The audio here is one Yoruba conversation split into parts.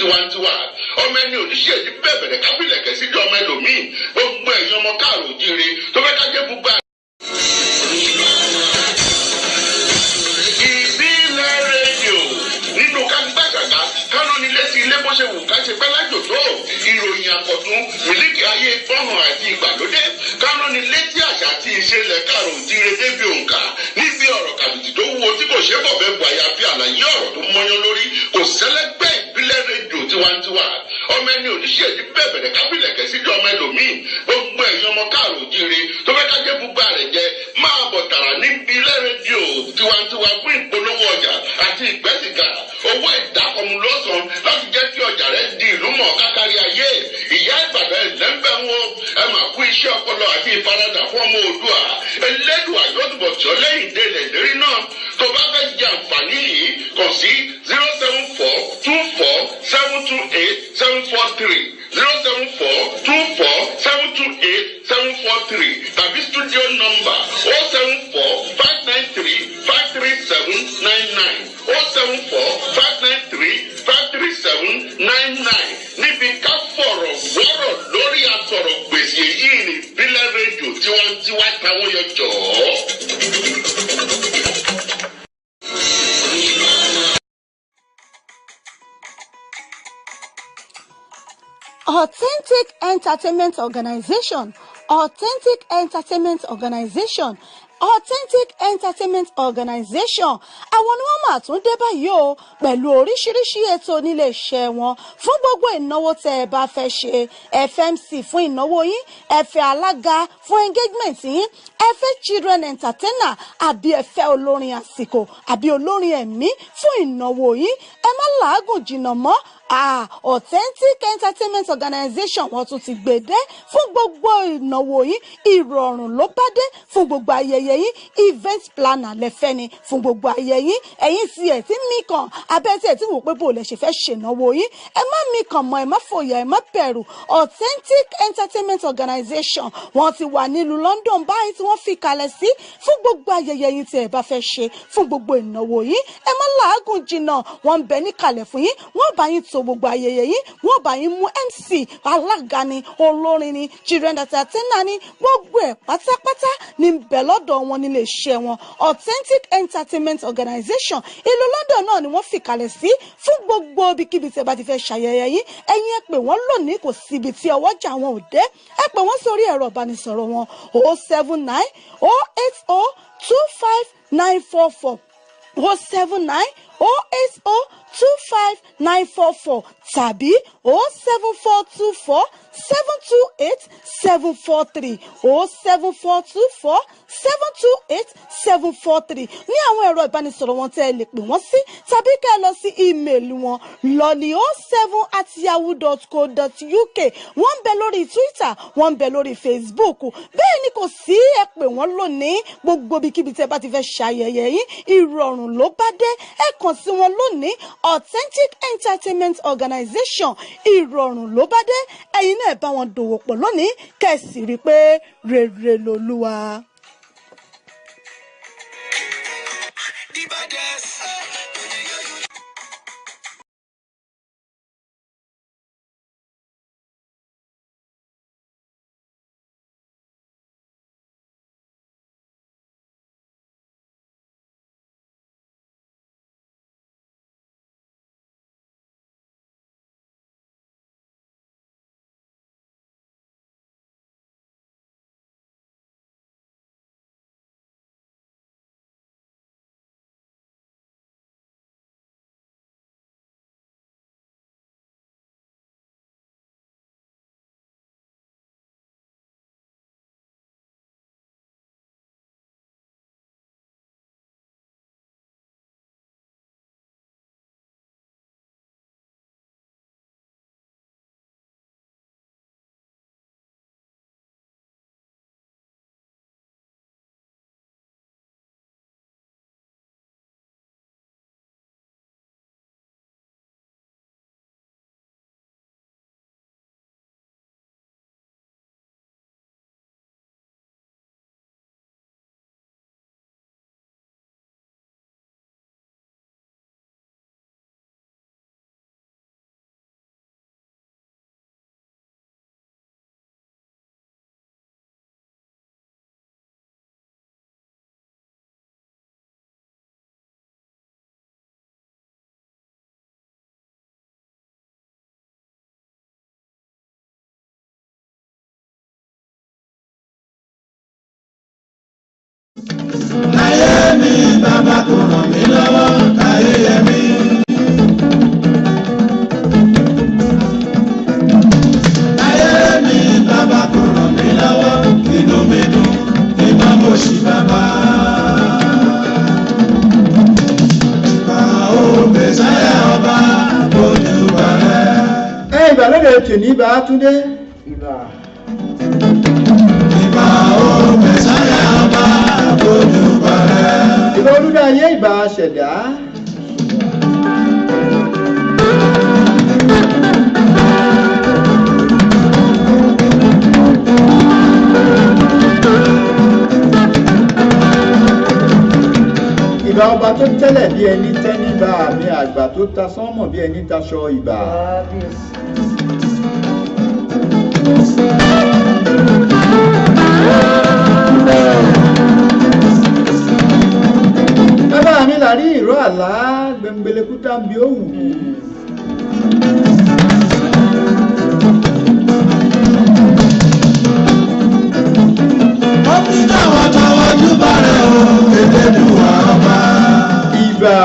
tiwantiwa ọmọ ẹni oníṣèjì bẹ̀bẹ̀rẹ̀ kábílẹ̀kẹ̀ sídìí ọmọ ẹlòmíì gbogbo ẹ̀yin ọmọ káàrò jíire tó fẹ́ ká jẹ́ gbogbo ìbílẹ̀ rédíò nínú kágbàgàgà kánú ní létí ilé bó ṣe wù ká ṣe pẹ́ lájò tó ìròyìn àkọ́tún mílíkì ayé fọ́hàn àti ìgbàlódé kánú ní létí àṣà àti ìṣẹ̀lẹ̀ káàrò jíire débi òǹkà níbi ọ̀rọ̀ kàbìtì tó wúwo tí kò ṣe bọ̀bẹ̀ bu àyàfi àlàyé ọ̀rọ̀ tó mọ́yán lórí kò sẹ́lẹ́gbẹ́ ìbílẹ̀ rédíò tiwantiwa ọmọ ẹni oníṣèjì bẹ̀bẹ̀rẹ̀ kábílẹ̀kẹ̀ sídìí ọmọ ẹlòmíì gbogbo ẹ̀yin ọmọ káàrò jíire tó fẹ́ ká jẹ́ gbogbo àrẹ̀ jẹ máa bọ̀ tààrà níbi ilẹ̀ rédíò tiwantiwa fún ìpolówó ọjà àti ìgbẹ́sìgà owó ìdákọ̀mù lọ́sàn láti jẹ́ kí ọjà rẹ̀ di ìlú mọ̀ kákárí ayé ìyá ìbàdàn ẹ̀lẹ́mbẹ̀ wọn ẹ máa kú iṣẹ́ ọpọlọ àti ìfaradà fún ọmọ òdua elédùn àjọdùbọ̀ tí ó lẹ́yìn délẹ̀ lérí náà tó bá fẹ́ jẹ àǹfààní yìí kàn sí 07424728743 07424728743 tàbí studio number 07459353799 07459353799 níbi ká fọ̀rọ̀ wọ́rọ̀ lórí àsọ̀rọ̀ gbèsè yìí ní ìbílẹ̀ rédíò tiwantiwa táwọn yọ jọ̀ọ́. Authentic Entertainment Organization, Authentic Entertainment Organization, Authentic Entertainment Organization àwọn ni wọ́n máa tún dé báyìí o pẹ̀lú oríṣiríṣi ètò nílé iṣẹ́ wọn fún gbogbo ìnáwó tẹ́ ẹ bá fẹ́ ṣe FMC fún ìnáwó yín ẹ fẹ́ alága fún engagement yín ẹ fẹ́ children entertainer àbí ẹ fẹ́ olórin àsìkò àbí olórin ẹ̀mí fún ìnáwó yín ẹ má làágùn jìnnà mọ́ Authentic Entertainment Organization wọ́n tún ti gbèdé fún gbogbo ìnáwó yín ìrọ̀rùn ló bá dé fún gbogbo ayẹyẹ yín event planner lẹ́fẹ́ ni fún gbogbo ayẹyẹ yín ẹ̀yin tí ẹ̀ tí mí kàn abẹ́ tí ẹ̀ tí wò pé bò lẹ̀ ṣe fẹ́ ṣènáwó yín ẹ má mí kàn mọ́ ẹ má fòyà ẹ má bẹ̀rù Authentic Entertainment Organization wọ́n ti wà nílùú London báyìí tí wọ́n fi kalẹ̀ sí fún gbogbo ayẹyẹ yín tí ẹ bá fẹ́ ṣe fún gbogbo ìnáwó yín ẹ má làágùn jìnnà wọ́n ń bẹ níkàlẹ̀ fún yín wọ́n bá yín tó gbogbo ayẹyẹ yín wọ́n bá yín mú MC alága ni olórin ni children entertainer ni gbogbo ẹ̀ pátápátá ní bẹ̀ lọ́dọ̀ wọn nílé iṣẹ́ wọn Authentic Entertainment Organization ìlú London náà ni wọ́n fi kalẹ̀ sí fún gbogbo ibikíbi tí ẹ bá ti fẹ́ ṣayẹyẹ yín ẹ̀yin ẹ pè wọ́n lónìí kò síbi tí ọwọ́jà wọn ò dé ẹ pè wọ́n sórí ẹ̀rọ ìbánisọ̀rọ̀ wọn 079 080 25944 079 080 25944 tàbí 07424 728 743 07424 728 743 ní àwọn ẹ̀rọ ìbánisọ̀rọ̀ wọn tẹ́ ẹ lè pè wọ́n sí tàbí kẹ́ ẹ lọ sí ímeèlì wọn lolly07@yahoo.co.uk wọ́n ń bẹ lórí Twitter wọ́n ń bẹ lórí Facebook bẹ́ẹ̀ ni kò sí ẹ pè wọ́n lónìí gbogbo ibikíbi tẹ́ bá ti fẹ́ ṣayẹyẹ yín ìrọ̀rùn ló bá dé ẹ kàn sí wọn lónìí Authentic Entertainment Organization ìrọ̀rùn ló bá dé ẹ̀yin náà bá wọn dòwò pọ̀ lónìí kẹ́sì rí i pé rere lolúwa. láyé mi bàbá kò ràn mí lọ́wọ́ láyé yẹ mí. Láyé mi bàbá kò ràn mí lọ́wọ́ inú mi dùn ní bàbá òṣì bàbá. Mẹ̀sáyà ọba olùwà rẹ̀. Ìgbàlódé tòní bá Túndé. Ìbà o Mẹ̀sáyà ọba olùwà rẹ̀. Ìbà olùdáyé ìbà ṣẹ̀dá. Ìbà ọba tó tẹ́lẹ̀ bí ẹni tẹ́níbà àmì àgbà tó ta sánmọ̀ bí ẹni taṣọ ìbà. Bàbá mi là rí ìró àlá gbẹ̀ngbẹ̀lẹ̀kúta ń bí òwú. Ó fi dáwọ́ tọwọ́ júbà rẹ̀ o, Elédùà ọba. Ìbà.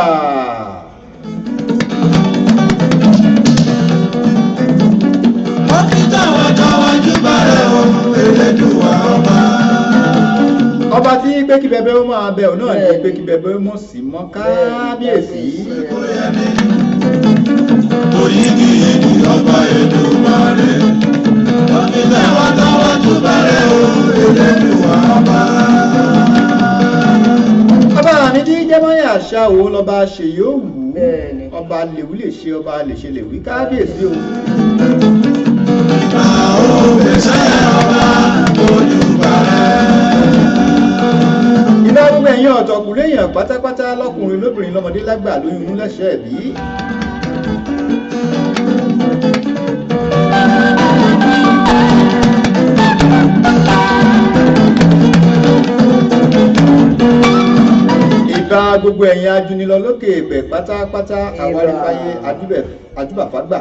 Ó fi dáwọ́ tọwọ́ júbà rẹ̀ o, Elédùà ọba. Ọba tí pé kí bẹbẹ ó máa bẹ ò náà ní pé kí bẹbẹ ó mọ̀ sí mọ́ kábíyèsí. Oyígiyigì ọba Èdùmàrè. Ó fi dáwọ́ tọwọ́ júbà rẹ̀ o, Elédùà ọba. Ọba mi tí jẹ́mọ́yà àṣà òun lọ́ba ṣe yóò wù ú. Ọba lèwú lè ṣe ọba lè ṣe lè wí kábíyèsí o. Ìbà o Mẹ̀sáyà ọba olùwà rẹ̀. Ìbà gbogbo ẹ̀yin ọ̀tọ̀kùnrin èèyàn pátápátá lọ́kùnrin lóbìnrin lọ́mọdé lágbà lóyún inú lẹ́sẹ̀ bí. Ìbà gbogbo ẹ̀yin ajunilọ lókè ìbẹ̀ pátápátá àwárífáyé àdúbàfágbà.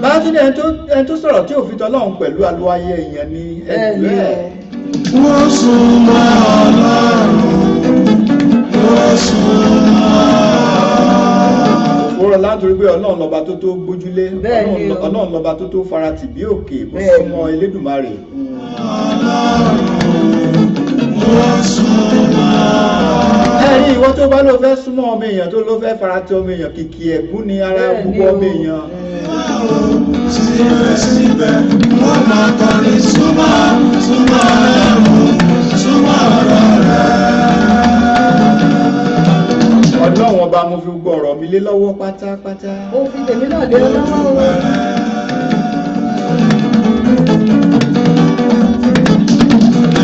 Bátúndé ẹni tó sọ̀rọ̀ tí òfin tọ́lọ́run pẹ̀lú aluwayé èèyàn ni ẹ̀dùn ẹ̀. Wọ́n súnmọ́ Ọlọ́run, wọ́n súnmọ́. Ó rọ̀ láti rí pé Ọlọ́run lọ́ba tó tó gbójúlé, Ọlọ́run lọ́ba tó tó faratì bí òkè bó súnmọ́ Elédùmarè. Wọ́n súnmọ́. Ẹ̀rí ìwọ tó bá ló fẹ́ súnmọ́ ọmọ èèyàn tó ló fẹ́ faratì ọmọ èèyàn kìkì ẹ̀gún ni ara gbogbo ọmọ èèyàn. Síbẹ̀síbẹ̀ wọ́n máa kọrin súnmọ́ súnmọ́ Ọlọ́run súnmọ́ ọ̀rọ̀ rẹ̀. Ọlọ́run ọba mo fi gbọ́ ọ̀rọ̀ mi lé lọ́wọ́ pátápátá. Ó fi tèmi náà lé lọ́wọ́.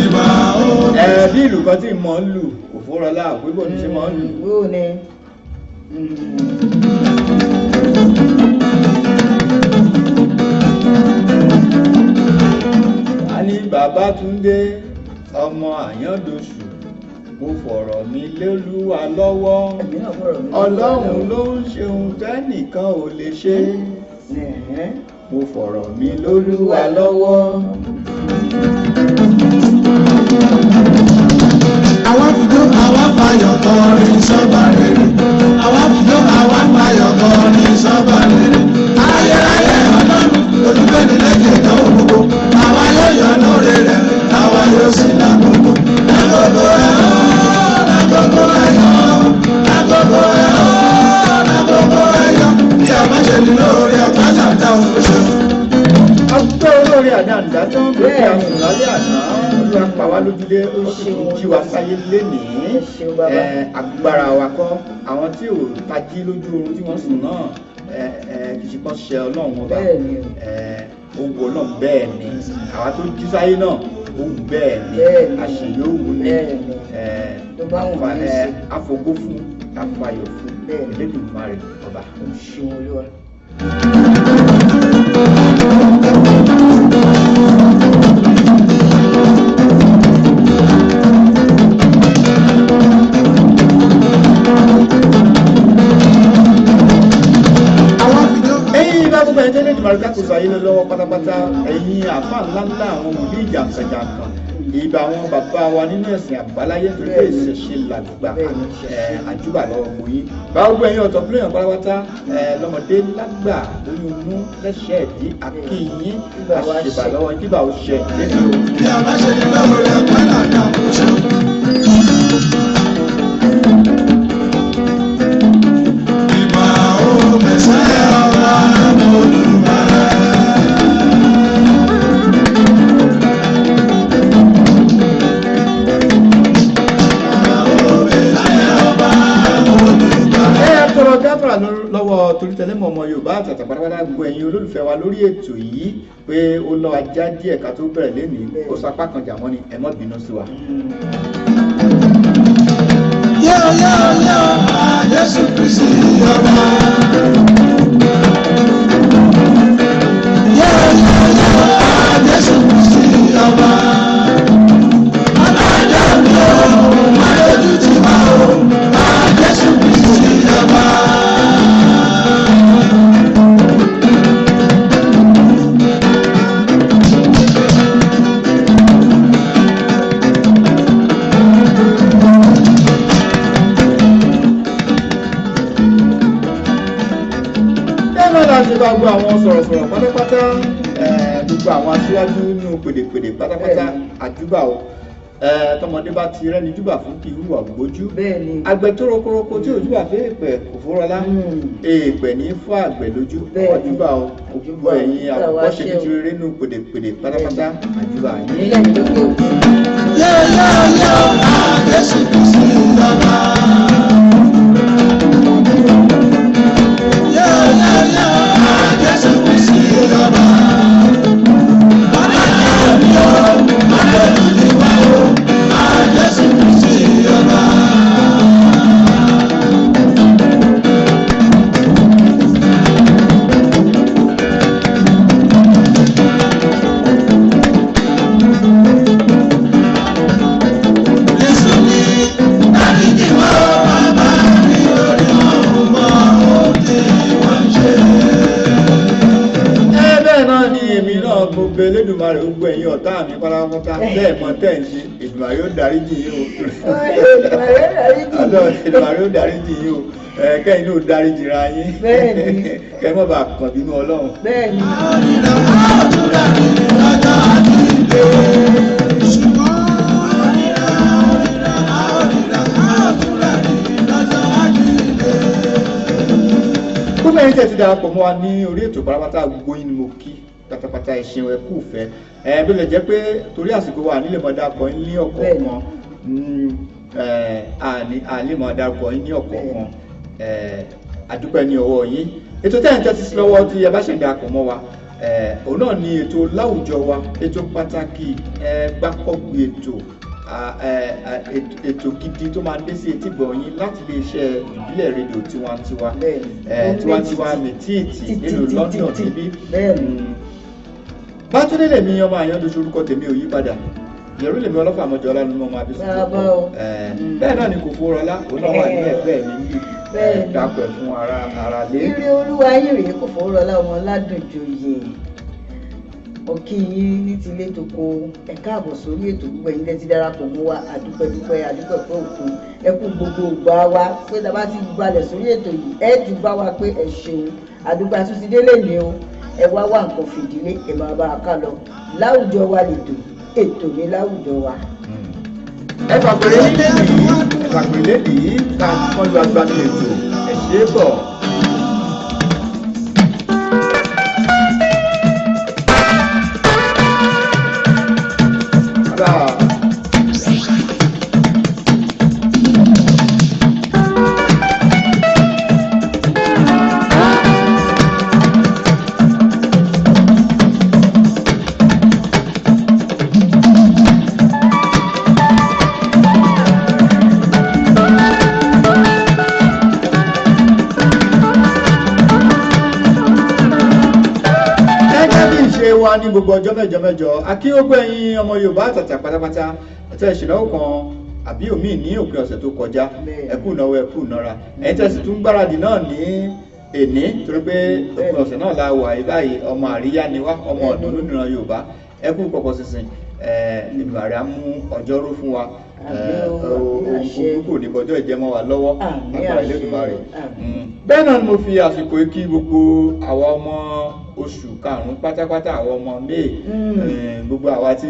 Ìbà o. Bí ìlú kan tí mò ń lù kò fọ́rọ̀lá àpébò ní ṣe máa ń lù. A ní Babátúndé ọmọ Àyándòṣù mo fọ̀rọ̀ mi lé Olúwa lọ́wọ́. Ọlọ́run ló ń ṣe ohun tẹ́nìkan ò lè ṣe. Mo fọ̀rọ̀ mi lólúwa lọ́wọ́. Àwa fìdó àwa fàyọ̀ kọrin sọ́ba rere. Àwa fìdó àwa fàyọ̀ kọrin sọ́ba rere. Ayérayé Ọlọ́run olùgbẹ́ni lẹ́yìn ìdánwò gbogbo. Àwa yóò yọ̀nù rere, àwa yóò sì lágbogbo. Lágbogbo ẹ̀ ọ́, lágbogbo ẹ̀ yọ̀, lágbogbo ẹ̀ ọ́, lágbogbo ẹ̀ yọ̀. Bí a bá ṣe ní lórí ọ̀gá tàbí oṣù. Ọgbẹ́ olórí àdáǹdá tó ń gbé àsùn lálẹ́ àná Olúwa pa wá lójúlé ó sì jí wa sáyé lénìí. Agbára wa kọ́ àwọn tí ò tají lójú oorun tí wọ́n sùn náà kì í ṣe kán ṣe Ọlọ́run ọba. Ó wù Ọlọ́run bẹ́ẹ̀ ni àwa tó jí sáyé náà ó wù bẹ́ẹ̀ ni àṣeyọ òwú ni àfọ̀gó fún àfàyọ̀ fún Elédùmarè ọba. gbogbo ẹni tẹ́lẹ̀ ìdìbò àríkà kò sọ ayé lọ́wọ́ pátápátá ẹ̀yin àfa ńláńlá àwọn wòlíì jàǹkànjàǹkàn ìbá àwọn bàbá wa nínú ẹ̀sìn àbáláyé torí pé ìṣẹ̀ṣe làgbà àjúbà lọ́wọ́ mú yín bá gbogbo ẹ̀yin ọ̀tọ̀ fúlẹ̀yàn pátápátá lọ́mọdé lágbà lórí inú lẹ́sẹ̀ ẹ̀dí àkíyín àṣìbà lọ́wọ́ ìdíbà òṣìṣẹ́ lẹ́nu. bí a bá ṣe ní lọ́wọ́ rẹ̀ pẹ́lá náà kò ṣe. ìgbà ó mẹ́sẹ̀ ọ̀la mo dùn bá. gáfàrà lọ́wọ́ torítẹ́lẹ́mọ̀ ọmọ Yorùbá àtàtà pátápátá gbogbo ẹ̀yin olólùfẹ́ wa lórí ètò yìí pé ó lọ ajá díẹ̀ ká tó bẹ̀rẹ̀ lénìí ó sapá kan jà mọ́ ni ẹ má bínú sí wa. yóò Jésù Kristi ọba. yóò Jésù Kristi ọba. alájà mi ò má lójú tì wá o Jésù Kristi ọba. Ṣe bá gbọ́ àwọn sọ̀rọ̀sọ̀rọ̀ pátápátá gbogbo àwọn aṣíwájú nínú pèdèpèdè pátápátá àjúbà o tọmọdé bá ti rẹ́ni júbà fún kí hùwà gbójú àgbẹ̀ tó rokoroko tí òjúbà fẹ́ èpẹ̀ kò fúnrọ́lá èèpẹ̀ ní fún àgbẹ̀ lójú àjúbà o gbogbo ẹ̀yin àkọ́kọ́ ṣe ní tirere nínú pèdèpèdè pátápátá àjúbà yín. Jésù Kristi ọba. Jésù Kristi ọba. Jésù Kristi ọba. Jésù ní dáríjì wá bàbá mi lórí ọ̀hún mọ́ òde wọ́n ṣe. Bẹ́ẹ̀ náà ni èmi náà gbogbo Elédùmarè gbogbo ẹ̀yin ọ̀tá mi pátápátá bẹ́ẹ̀ mọ tẹ́ ń ṣe Èdùmàrè yóò dáríjì yín o. Èdùmàrè yóò dáríjì yín o kẹ́yìn náà dáríjì ra yín kẹ́yìn mọ̀ bá kàn bínú Ọlọ́run. Bẹ́ẹ̀ni. Gbogbo ẹ̀yin tẹ́ ti darapọ̀ mọ́ wa ní orí ètò pátápátá gbogbo yín ni mo kí pátápátá ẹ̀sìn ẹ̀kú ìfẹ́ bí ó lè jẹ́ pé torí àsìkò wa nílé mọ̀ dárúkọ yín ní ọ̀kọ̀ọ̀kan àlè mọ̀ dárúkọ yín ní ọ̀kọ̀ọ̀kan àdúpẹ́ ní ọwọ́ yín ètò tẹ́ ń tẹ́tí sí lọ́wọ́ tí ẹ bá ṣe ń darapọ̀ mọ́ wa òun náà ni ètò láwùjọ wa ètò pàtàkì gbákọ̀gbì ètò gidi tó máa ń dé sí etí gbọ̀nyìn láti iléeṣẹ́ ìbílẹ̀ rédíò tiwantiwa tiwantiwa mẹtíìtì nílùú London níbí. Bátúndé lèmi ọmọ àyàndóṣe orúkọ tèmi ò yí padà yẹ̀rú lèmi ọlọ́fà àmọ́jọ ọlá nínú ọmọ abẹ́sùn tó kọ́ bẹ́ẹ̀ náà ni kò fún ọlá òun náà wà ní ẹ̀gbẹ́ mi níbi dàpẹ̀ fún ara lé. Ire olúwa yìí rèé kò fún ọlá ọmọ Ládùnjoyè òkì yìí ní ti ilé toko ẹ káàbọ̀ sórí ètò gbogbo ẹ̀yin tẹ́ ti darapọ̀ mọ́ wa àdúpẹ́ fún òkun ẹ kú gbogbo ògbà wa pé tá a bá ti gbalẹ̀ sórí ètò yìí ẹ ti bá wa pé ẹ ṣeun àdúgbò àtúntì délé ni o ẹ wá wá nǹkan fìdílé ẹ máa bá a ká lọ láwùjọ wa lètò ètò ní láwùjọ wa. ẹ fàpèrè lédè yìí ká kọlu agbára ètò ẹ ṣe é bọ̀. Ní gbogbo ọjọ́ mẹ́jọ akí ó gbé ẹ̀yin ọmọ Yorùbá àtàtà pátápátá ẹ̀tẹ́ ìṣìnáwó kan àbí òmíì ní òpin ọ̀sẹ̀ tó kọjá ẹkú ìnáwó ẹkú ìnára ẹ̀yin tẹ̀sí tún gbáradì náà ní èní torí pé òpin ọ̀sẹ̀ náà la wà báyìí ọmọ àríyá ni wá ọmọ ọ̀dún lónìí Yorùbá ẹ kú pọ̀pọ̀ sísìn ìbàrẹ̀ á mú ọjọ́rú fún wa ohun kò ní bọ́jọ́ ìjẹmọ́ wa lọ́wọ́ agbára Elédùmarè. Bẹ́ẹ̀ náà ni mo fi àsìkò kí gbogbo àwa ọmọ oṣù karùn-ún pátápátá àwọn ọmọ May gbogbo àwa tí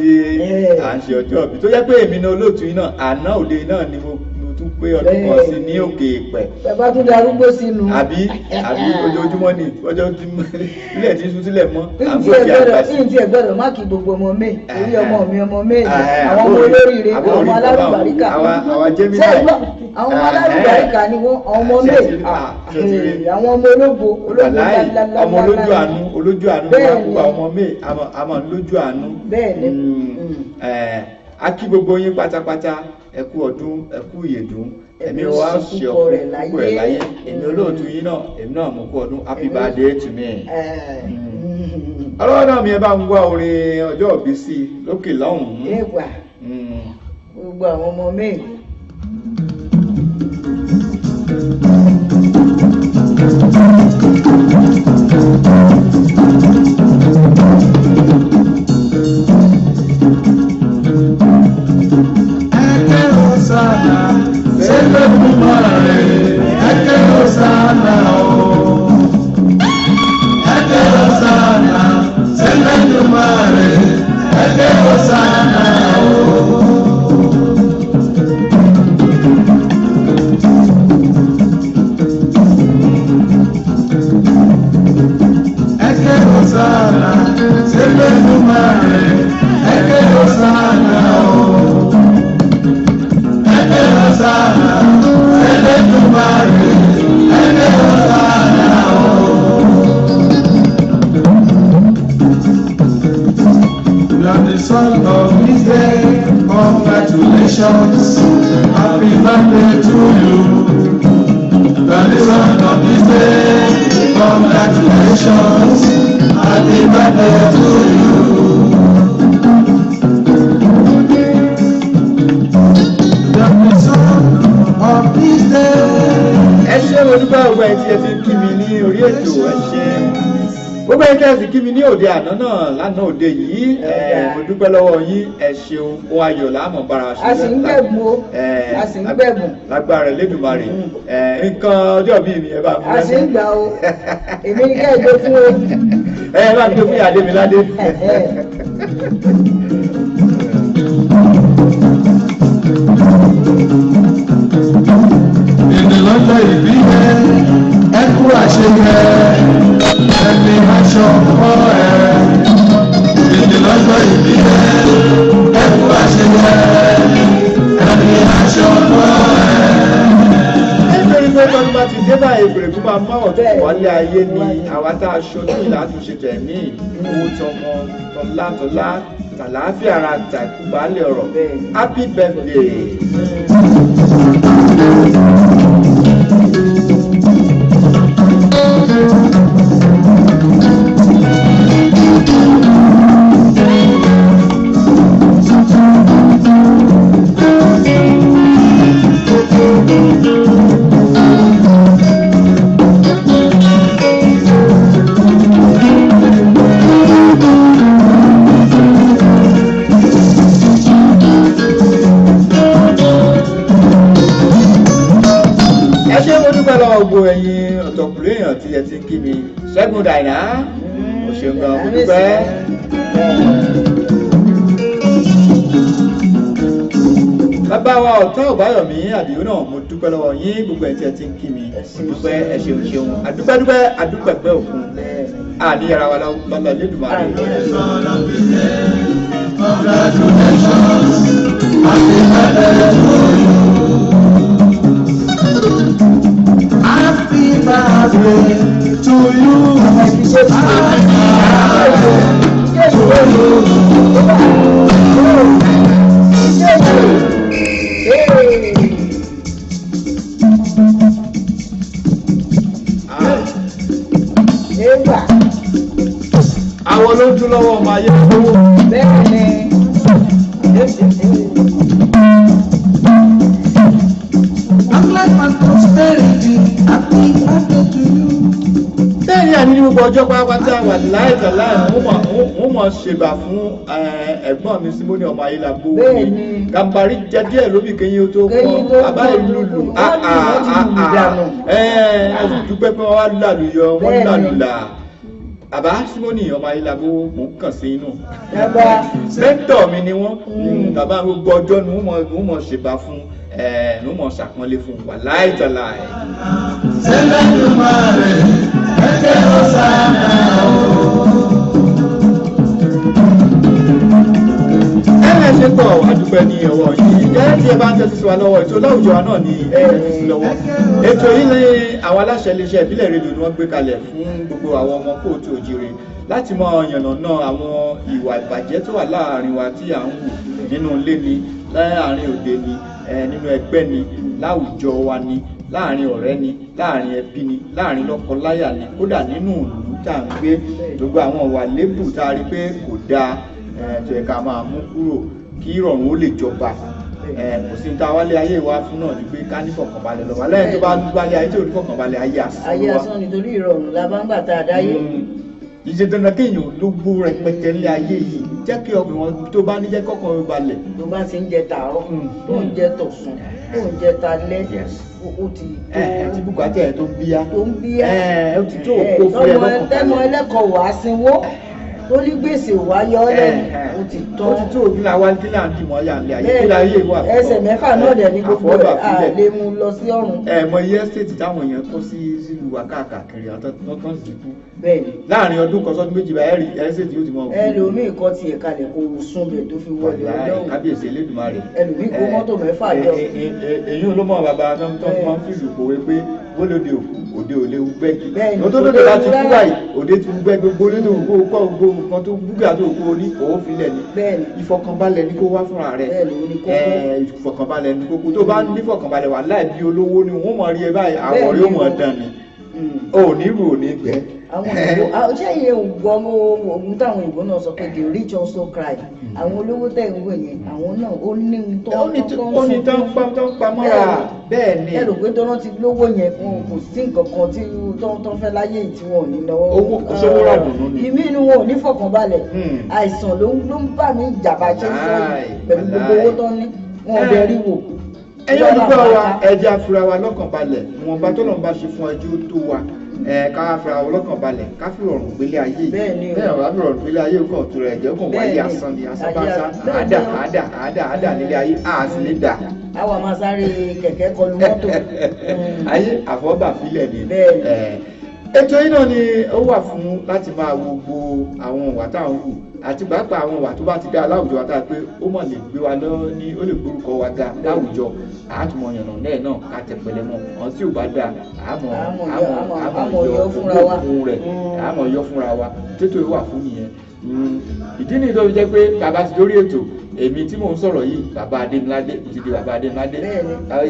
à ń ṣe ọjọ́ ìbí tó jẹ́ pé èmi ní olóòtú yìí náà àná òde náà ni mo tún pé ọdún kan sí ní òkè ìpẹ́. bàbá tún darúgbó sínú. àbí ojoojúmọ́ ni ojoojúmọ́ ilé tí sùn sílẹ̀ mọ́. ìǹtí ẹ̀ gbọ́dọ̀ má kí gbogbo ọmọ May orí ọmọ mi ọmọ May àwọn ọmọ olóríire àwọn ọmọ alárùbáríkà àwọn ọmọ alárùbáríkà ni wọ́n ọmọ May àwọn ọmọ ológo ọmọ olójú àánú olójú àánú wà púpọ̀ ọmọ May àmọ́ lójú àánú. bẹ́ẹ̀ni. a kí gbogbo yín pátápátá ẹ kú ọdún ẹ kú ìyèdún ẹ̀mí wa ṣe ọ̀pọ̀ rẹ̀ láyé èmi olóòtú yín náà èmi náà mo kú ọdún happy birthday to me. ọlọ́wọ́ náà mi ẹ bá ń wá orin ọjọ́ ìbí sí i lókè lọ́hùn-ún. ẹ̀wà gbogbo àwọn ọmọ May. Congratulations, happy birthday to you. You are the son of this day. Congratulations, happy birthday to you. You are the son of this day. Ẹ ṣé olùgbà ọgbà ẹtí ẹ ti kí mi ní orí ètò ẹ ṣé gbogbo ẹgbẹ́ ẹ̀sìn kí mi ní òde àná náà lánàá òde yìí mo dúpẹ́ lọ́wọ́ yín ẹ ṣeun ohun ayọ̀ láàmú bára ṣe. a sì ń gbẹ̀bùn o a sì ń gbẹ̀bùn. lágbára Elédùmarè nǹkan ọjọ́ bíi mi ẹ bá mi. a sì ń gbà o èmi ní ká ìjọ fún o. ẹ bá mi tó fún ìyáde mi ládé. Ìdè lọ́jọ́ ìbí yẹn ẹ kú àṣeyẹ ẹni aṣọ ọkọ ẹ. Ìdè lọ́jọ́ ìbí yẹn ẹ kú àṣeyẹ ẹni aṣọ ọkọ ẹ. nítorí pé tọ́jú bá ti dé báyìí ìbèrè tó máa máwọ̀ tó wálé ayé ni àwa tá a ṣojú ìlà àtúnṣe tẹ̀mí owó tọmọ tọ́lá tàlàáfíà ara tàkú baálẹ̀ ọ̀rọ̀ happy birthday. gbogbo ẹ̀yin ọ̀tọ̀kùnrin èèyàn tí ẹ ti kí mi Ṣẹ́gun Dàìná mo ṣeun gan mo dúpẹ́. bàbá wa Ọ̀tún Ọ̀báyọ̀mí Àdìó náà mo dúpẹ́ lọ́wọ́ yín gbogbo ẹ̀ tí ẹ ti ń kí mi mo dúpẹ́ ẹ ṣeun ṣeun àdúpẹ́dúpẹ́ àdúpẹ́pẹ́ òkun àní ara wa lọ́lọ́ Elédùmarè. Congratulations, happy birthday to you. Happy birthday to you. Happy birthday to you. Àwọn olójú lọ́wọ́ ọmọ ayé lówó. Bẹ́ẹ̀ ni. Long life and prosperity, happy birthday to you. bẹ́ẹ̀ ni àní ní gbogbo ọjọ́ pátápátá wà láìka láì wọ́n mọ̀ ṣèbà fún ẹ̀gbọ́n mi Símónì ọmọ Ayélabó mi Gàmbàrí jẹ díẹ̀ lóbi kẹyìn ó tó kọ́ bàbá ìlú lù dúpẹ́ pé wọ́n wá lálùyọ wọ́n lálùlà bàbá Símónì ọmọ Ayélabó mò ń kàn sí inú mẹ́ńtọ̀ mi ni wọ́n bàbá gbogbo ọjọ́ ni wọ́n mọ̀ ṣèbà fún ní wọ́n mọ̀ ṣàpọ́nlé fún wà láìka láì. Sẹ́lẹ̀ ló máa rẹ̀ ẹ̀jẹ̀ ló sáà ṣe pọ̀ àdúpẹ́ ní ọwọ́ yìí jẹ́ tí ẹ bá ń tẹ́tí sí wa lọ́wọ́ ètò láwùjọ wa náà ní ẹ̀ẹ́dẹ́gbẹ̀sí sí lọ́wọ́ ètò yìí ní àwọn aláṣẹ iléeṣẹ́ ìbílẹ̀ rédíò ni wọ́n gbé kalẹ̀ fún gbogbo àwọn ọmọ kóòtù òjìrè láti mọ yànnàná àwọn ìwà ìbàjẹ́ tó wà láàrin wa tí à ń wù nínú ilé ni láàrin òde ni nínú ẹgbẹ́ ni láwùjọ wa ni láàrin ọ̀rẹ́ ni láàrin ẹbí ni láàrin lọ́kọ-láyà ni kódà nínú ìlú tá à ń gbé gbogbo àwọn ìwà lébù tá a rí pé kò dáa tó yẹ ká máa mú kúrò kí ìrọ̀rùn ó lè jọba kò sí ta wálé ayé wa fún náà ni pé ká ní fọkànbalẹ̀ lọ́wọ́ lẹ́yìn tó bá wálé ayé tí ò ní fọkànbalẹ̀ ayé àsán ayé asán nítorí ìrọ̀rùn la bá ń gbà tá a dáyé. ìṣe dandan kéèyàn ló gbó rẹpẹtẹ ní ayé yìí jẹ́ kí ọkùnrin tó bá ní jẹ́ kọ́kàn rẹ̀ balẹ̀. tó bá ti ń jẹ tàárọ̀ tó ń jẹ tọ̀sán tó ń jẹ talẹ́ ó ti ti bùkátà ẹ̀ tó ń bíyá ó ti tó òkú fún ẹ lọ́kàn tẹmọ ẹlẹ́kọ̀ọ́ wàá sinwó tó ní gbèsè wá yọ ọ́ lẹ́nu ó ti tán. ó ti tó òbí la wá kí là ń dìmọ̀ yà ń lé ayé kí láyé wà fún ẹsẹ̀ mẹ́fà náà dẹ̀ ní gbogbo ẹ̀ à lè mú lọ sí ọ̀run. mọ iye ẹ́stéètì táwọn èèyàn kó sílùú wa káàkiri àtọ́tọ́ sì kú. bẹ́ẹ̀ni láàrin ọdún kan sọ́dún méjì báyìí ẹ̀rí ẹ́stéètì yóò ti mọ. ẹlòmíì kọ́ tiẹ̀ kalẹ̀ kó sún bẹ̀ tó fi wọlé ọlọ́run. kábíyèsí Elédùmarè. ẹlòmíì kó mọ́tò mẹ́fà jọ. èyí ló mọ bàbá tó máa ń fìlù kòwé pé bólóde òkú òde òde gbẹ́gi. bẹ́ẹ̀ni òtótódò láti kú báyìí òde ti gbẹ́ gbogbo nínú kọ́ gbogbo nǹkan tó gbúgbà tó kó ní òun filẹ̀ ni. bẹ́ẹ̀ni ìfọkànbalẹ̀ ni kó wá fúnra rẹ̀. bẹ́ẹ̀ni ó ní kókó. ìfọkànbalẹ̀ ni kókó tó bá ní ìfọkànbalẹ̀ wà láì bí olówó ni wọ́n mọ̀ rí ẹ báyìí àwọ̀ yóò mọ̀ dán ni. ò ní rò ní gbẹ́. àwọn òyìnbó ṣé ìyẹn ògbọ́n ohun táwọn òyìnbó náà sọ pé the rich also cry àwọn olówó tẹ̀ ń wò yẹn àwọn náà ó ní ó ní tó ń pamọ́ra bẹ́ẹ̀ ni. ẹ rò pé tọ́nà ti lówó yẹn kò sí nǹkan kan tí tó fẹ́ láyé tí wọn ò ní lọ́wọ́. owó kò sówó rà dùnú ni. ìmí inú wọn ò ní fọkànbalẹ̀ àìsàn ló ń bà mí ìjàmbá ṣe ń sọ pẹ̀lú gbogbo owó tó ní wọn ò bẹ̀ rí wò. ẹ̀yin olùgbọ́ wa ẹja afura wa lọ́kàn balẹ̀ wọn bá tọ́lọ̀ ń bá ṣe fún ẹjọ́ tó wa ká fura wa lọ́kàn balẹ̀ ká fi rọrùn gbélé ayé yìí bẹ́ẹ̀ wá fi rọrùn gbélé ayé kan tó rẹ̀ jẹ́ kàn wáyé asán ni asán bá sá àádà nílé ayé á sì lè dà. àwa máa sáré kẹ̀kẹ́ kọlu mọ́tò. ayé àfọ́bà filẹ̀ ni ètò yìí náà ni ó wà fún láti máa wo gbogbo àwọn ìwà tá à ń hù àti pàápàá àwọn ìwà tó bá ti dá láwùjọ wa tá a pé ó mọ̀ lè gbé wa lọ ní ó lè gbórúkọ wa ga láwùjọ àtúmọ̀ yànnà náà náà ká tẹ̀pẹ̀lẹ̀ mọ́ àwọn tí ò bá dáa àmọ̀ yọ fúnra wa àmọ̀ yọ fúnra wa tètò ìwà fún nìyẹn ìdí nìyí tó fi jẹ́ pé bàbá ti lórí ètò èmi tí mò ń sọ̀rọ̀ yìí bàbá Adémiládé mo ti di bàbá Adémiládé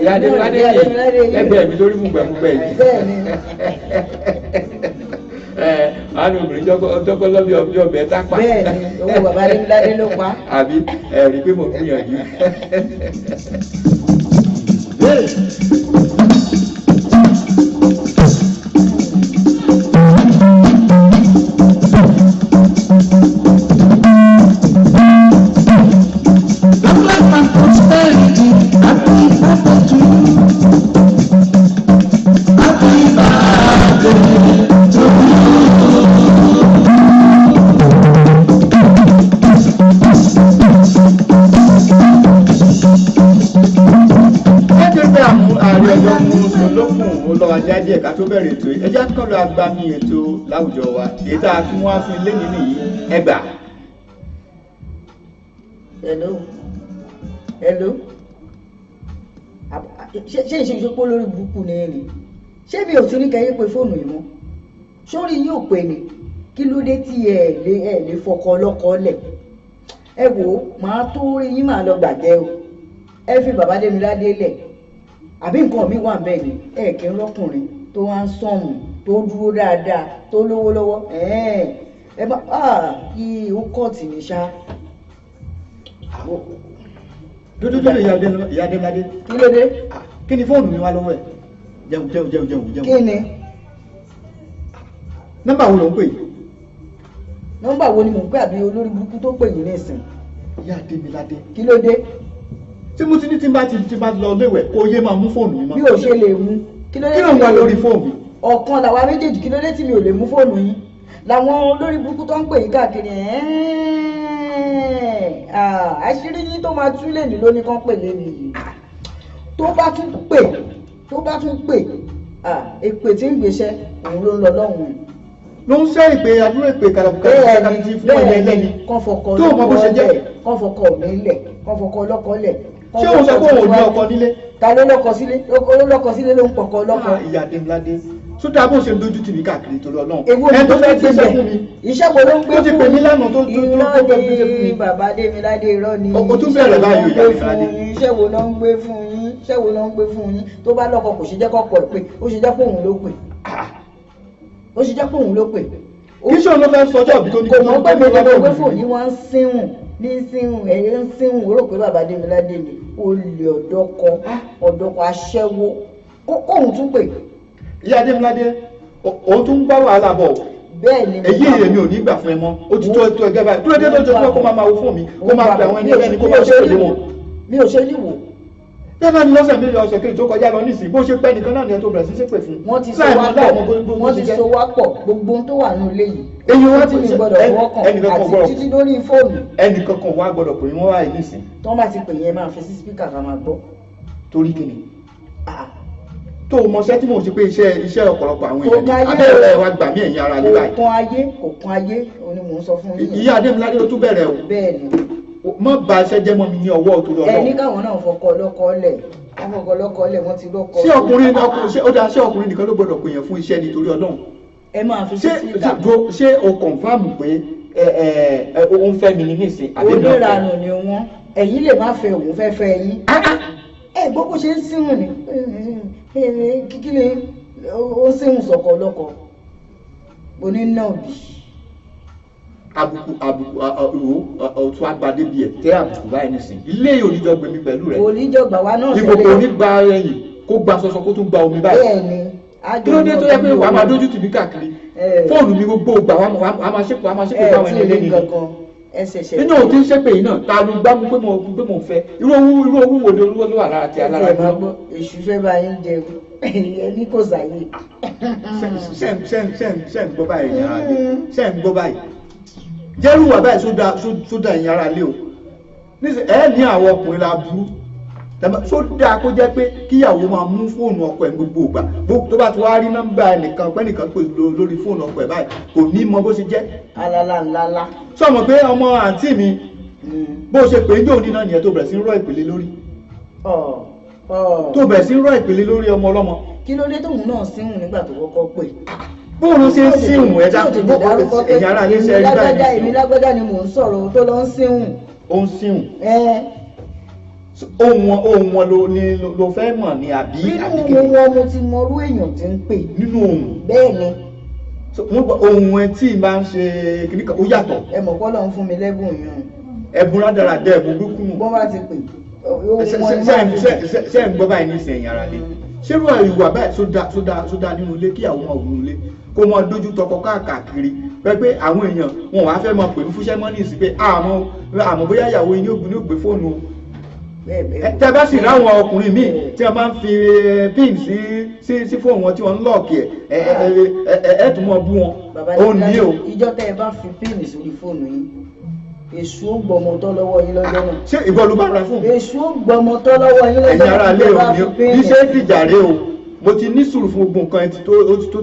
ìyá Adémiládé yìí ẹgbẹ́ mi lórí mùgbẹ́mùgbẹ́ yìí àwọn obìnrin jọkọ lọ́bí ọbẹ̀ tápà. bẹ́ẹ̀ni owó bàbá Adémiládé ló pa. àbí rí pé mo gbìyànjú. jáde ẹ̀ka tó bẹ̀rẹ̀ ètò yìí ẹjẹ́ kọ́ lọ agbami ètò láwùjọ wa èyí tá a tún wá fún ilé nínú yìí ẹgbà. hello ṣé ìṣèjọpọ̀ lórí burúkú ni ẹ ní ṣé mi ò tún ní kẹyìn pé fóònù yìí mọ́ sórí yóò pè ní kí ló dé tí ẹ lè fọkọ ọlọ́kọ lẹ̀ ẹ wò ó màá tó rí yín màá lọ gbàgbẹ́ o ẹ fi bàbá Adémiládé lẹ̀ àbí nǹkan mi wà bẹ́ẹ̀ ni ẹ kí ń rọ́kùnrin tó wá ń sọ̀mù tó dúró dáadáa tó lówó lọ́wọ́ ẹ bá kí ó kọ́ọ̀tì ní ṣá. dúdú ìyá Adémiládé kí ló dé. kí ni fóònù mi wá lọ́wọ́ ẹ̀ jẹun. kí ni. nọ́mbà wo ló ń pè yìí? nọ́mbà wo ni mò ń pè àbí olórí burúkú tó pè yín nísìn? ìyá Adémiládé kí ló dé? tí mo ti ní tí n bá lọ léwẹ̀ kó yé máa mú fóònù mi mọ́. bí o ṣe lè mú kí ló dé? kí ló ń wá lórí fóònù mi? ọ̀kan làwa méjèèjì, kí ló dé tí mi ò lè mú fóònù yín? làwọn olórí burúkú tó ń pè yín káàkiri àṣírí yín tó máa tú lè ní lóní kan pè lé mi. tó bá tún pè èpè tí ń gbéṣẹ́ òun ló ń lọ lọ́hùn-ún. ló ń ṣe ìpè àdúrà ìpè kàlàkùkà ti fún ẹ̀yẹ lẹ́ni kán fọkọ tó mọ bó ṣe jẹ́. kán fọkọ mi lẹ̀, kán fọkọ ọlọ́kọ lẹ̀. ṣé òun sọ pé òun ò ní ọkọ nílé? ta ló lọ́kọ sílé ló ń pọkọ ọlọ́kọ. ìyá Adémiládé sódà bó ṣe ń dojú tì mí káàkiri torí Ọlọ́run. èwo ni tó fẹ́ gbéṣẹ́ fún mi. iṣẹ́ wo ló ń gbé ó ti pè mí lánàá tó irọ́ fẹ́ gbéṣẹ́ fún mi. ni bàbá Adémiládé, irọ́ ni. o tún bẹ̀rẹ̀ báyìí ìyá Adémiládé. iṣẹ́ wo ló ń gbé fún yín? iṣẹ́ wo ló ń gbé fún yín? tó bá lọ́kọ kò ṣe jẹ́ kọ́kọ́ ẹ̀ pé ó ṣe jẹ́ pé òun ló pè. ó ṣe jẹ́ pé òun ló pè. kí ṣé òun ló fẹ́ sọjọ́ òbí tó ní kò mọ̀ pé mi ló gbé fún yín wọ́n ń síhùn ẹ̀yẹ ń síhùn ó rò pé bàbá Adémiládé ni olè ọ̀dọ́kọ aṣẹ́wó kóhun tún pè. ìyá Adémiládé òun tún bá wàhálà bọ̀. bẹ́ẹ̀ ni èyí èmi ò ní gbà fún ẹ mọ́ ó ti tó ẹgbẹ́ báyìí dúró dé lójú pé kó máa wo fún mi kó máa gbà àwọn ẹni ẹlẹ́ni kó máa ṣe pèlè wọn. mi ò ṣe ní wò. tẹ́lá ní lọ́sẹ̀ méjì ọ̀sẹ̀ kejì tó kọjá lọ nísìnyí bó ṣe pẹ́ nìkan náà ni ẹ tó bẹ̀rẹ̀ sí ṣépè fún. wọ́n ti so wá pọ̀ gbogbo ohun tó wà nínú ilé yìí. èyí wọ́n ti gbọ́dọ̀ fọwọ́ kàn àti títí lórí fóònù. ẹnìkan kan wá gbọ́dọ̀ pè wọ́n wá yìí nísìn. tó bá ti pè yẹn máa fi sí spíkà ká máa gbọ́. torí kí ni tó o mọṣẹ́ tí mò ń ṣe pé iṣẹ́ ọ̀pọ̀lọpọ̀ àwọn èèyàn Kò abẹ́rẹ́ wa gbà mí ẹ̀yìn ara ní báyìí. kò kún ayé òun ni mò ń sọ fún yín. ìyá Adémiládé ló tún bẹ̀rẹ̀ o. bẹ́ẹ̀ ni. má ba iṣẹ́ jẹ́ mọ́ mi ní ọwọ́ torí Ọlọ́run. ẹni káwọn náà fọkọ ọlọ́kọ lẹ̀ wọ́n ti lọ́kọ. ṣé ọkùnrin nìkan ló gbọ́dọ̀ pè yẹn fún iṣẹ́ nítorí Ọlọ́run? ẹ máa fi sí síta. ṣé o kọ̀nfàmù pé o ń fẹ́ mi ní nísìn? oníranù ni wọ́n ẹ̀yin lè má fẹ́ òun fẹ́ fẹ́ yín. ẹ gbọ́ bó ṣe ń síhùn ni kíkí ni ó ń síhùn sọ̀kọ̀ ọlọ́kọ onínàbì. àbùkù ọ̀tún agbadé bíi ẹ̀ tẹ́ àbùkù báyìí nísìn ilé oníjọ gbèmí pẹ̀lú rẹ̀. oníjọgbà wa náà ìbò kò ní gba ẹyìn kó gba sọsọ kó tún gba omi báyìí. bẹ́ẹ̀ni kí ló dé tó yẹ pé wàá máa dójú tì mí káàkiri fóònù mi gbogbo gbà wàá máa ṣépè báwọn ẹni lé nínú. nínú òtí ṣépè yìí náà ta ló gbá mú pé mo fẹ́ irú owó wo ló wà lára ti alára gbọ́. èṣù fẹ́ bá yín jẹ ẹni kò sáyé. ṣe ń gbọ́ báyìí yàrá lé ṣe ń gbọ́ báyìí jẹ́rù wà báyìí sódà ẹ̀yìn ara lé o ẹ ní àwọn ọkùnrin la burú sódà kó jẹ́ pé kíyàwó máa mú fóònù ọkọ ẹ̀ gbogbo ìgbà tó bá ti wá rí nọ́mbà ẹnìkan pẹ́nìkan pè lórí fóònù ọkọ ẹ̀ báyìí kò ní mọ bó ṣe jẹ́. alala ńláńlá. sọmọ pé ọmọ àǹtí mi bó ṣe pè é ní òní náà nìyẹn tó bẹ̀rẹ̀ sí ń rọ ìpele lórí. tó bẹ̀rẹ̀ sí ń rọ ìpele lórí ọmọ ọlọ́mọ. kí ló dé tóun náà síhùn nígbà tó kọ́kọ́ pè. bóòrùn ṣe ń síhùn ẹ̀dá ẹ̀yìn ara lè ṣe ẹ̀rí báyìí. èmi lágbájá ni mò ń sọ̀rọ̀ tó lọ ń síhùn. ó ń síhùn. ohun wọn ló fẹ́ mọ̀ ní àbí. nínú wọn mo ti mọrú èèyàn tí ń pè. nínú ohun. bẹ́ẹ̀ ni. ohun ẹ tí ì máa ń ṣe kìnnìkà ó yàtọ̀. ẹ mọ̀ kọ́ ló ń fún mi lẹ́bùn yẹn. ẹ̀bùn rádaràdà ẹ̀bùn burúkú. bọ́n bá ti pè. ṣé ń gbọ́ báyìí ní ìsẹ̀yìn ara lé ṣé irú ìwà báyìí sódà nínú ilé kí àwọn ọmọ òun ilé kó mọ dojú tọkọ káàkiri pé àwọn èèyàn wọn wàá fẹ́ mọ pè fúnṣẹ́ mọ́ ní ìsìn pé àmọ́ bóyá ìyàwó yín yóò gbé fóònù o. tẹ bá sì ráwọn ọkùnrin míì tí wọn máa ń fi pin sí fóònù wọn tí wọn ń lọ́ọ̀kì ẹ tún mọ bú wọn ó ní o. ìjọ tẹ ẹ bá fi pin sórí fóònù yín èṣù ó gbọmọ tọ́ lọ́wọ́ yín lọ́jọ́ náà. ṣé ìwọ ló bá ra fóònù. èṣù ó gbọmọ tọ́ lọ́wọ́ yín lọ́jọ́ náà. ẹ̀yin ara lé o ní iṣẹ́ ìjàre o mo ti ní sùúrù fún gbogbo nǹkan ẹ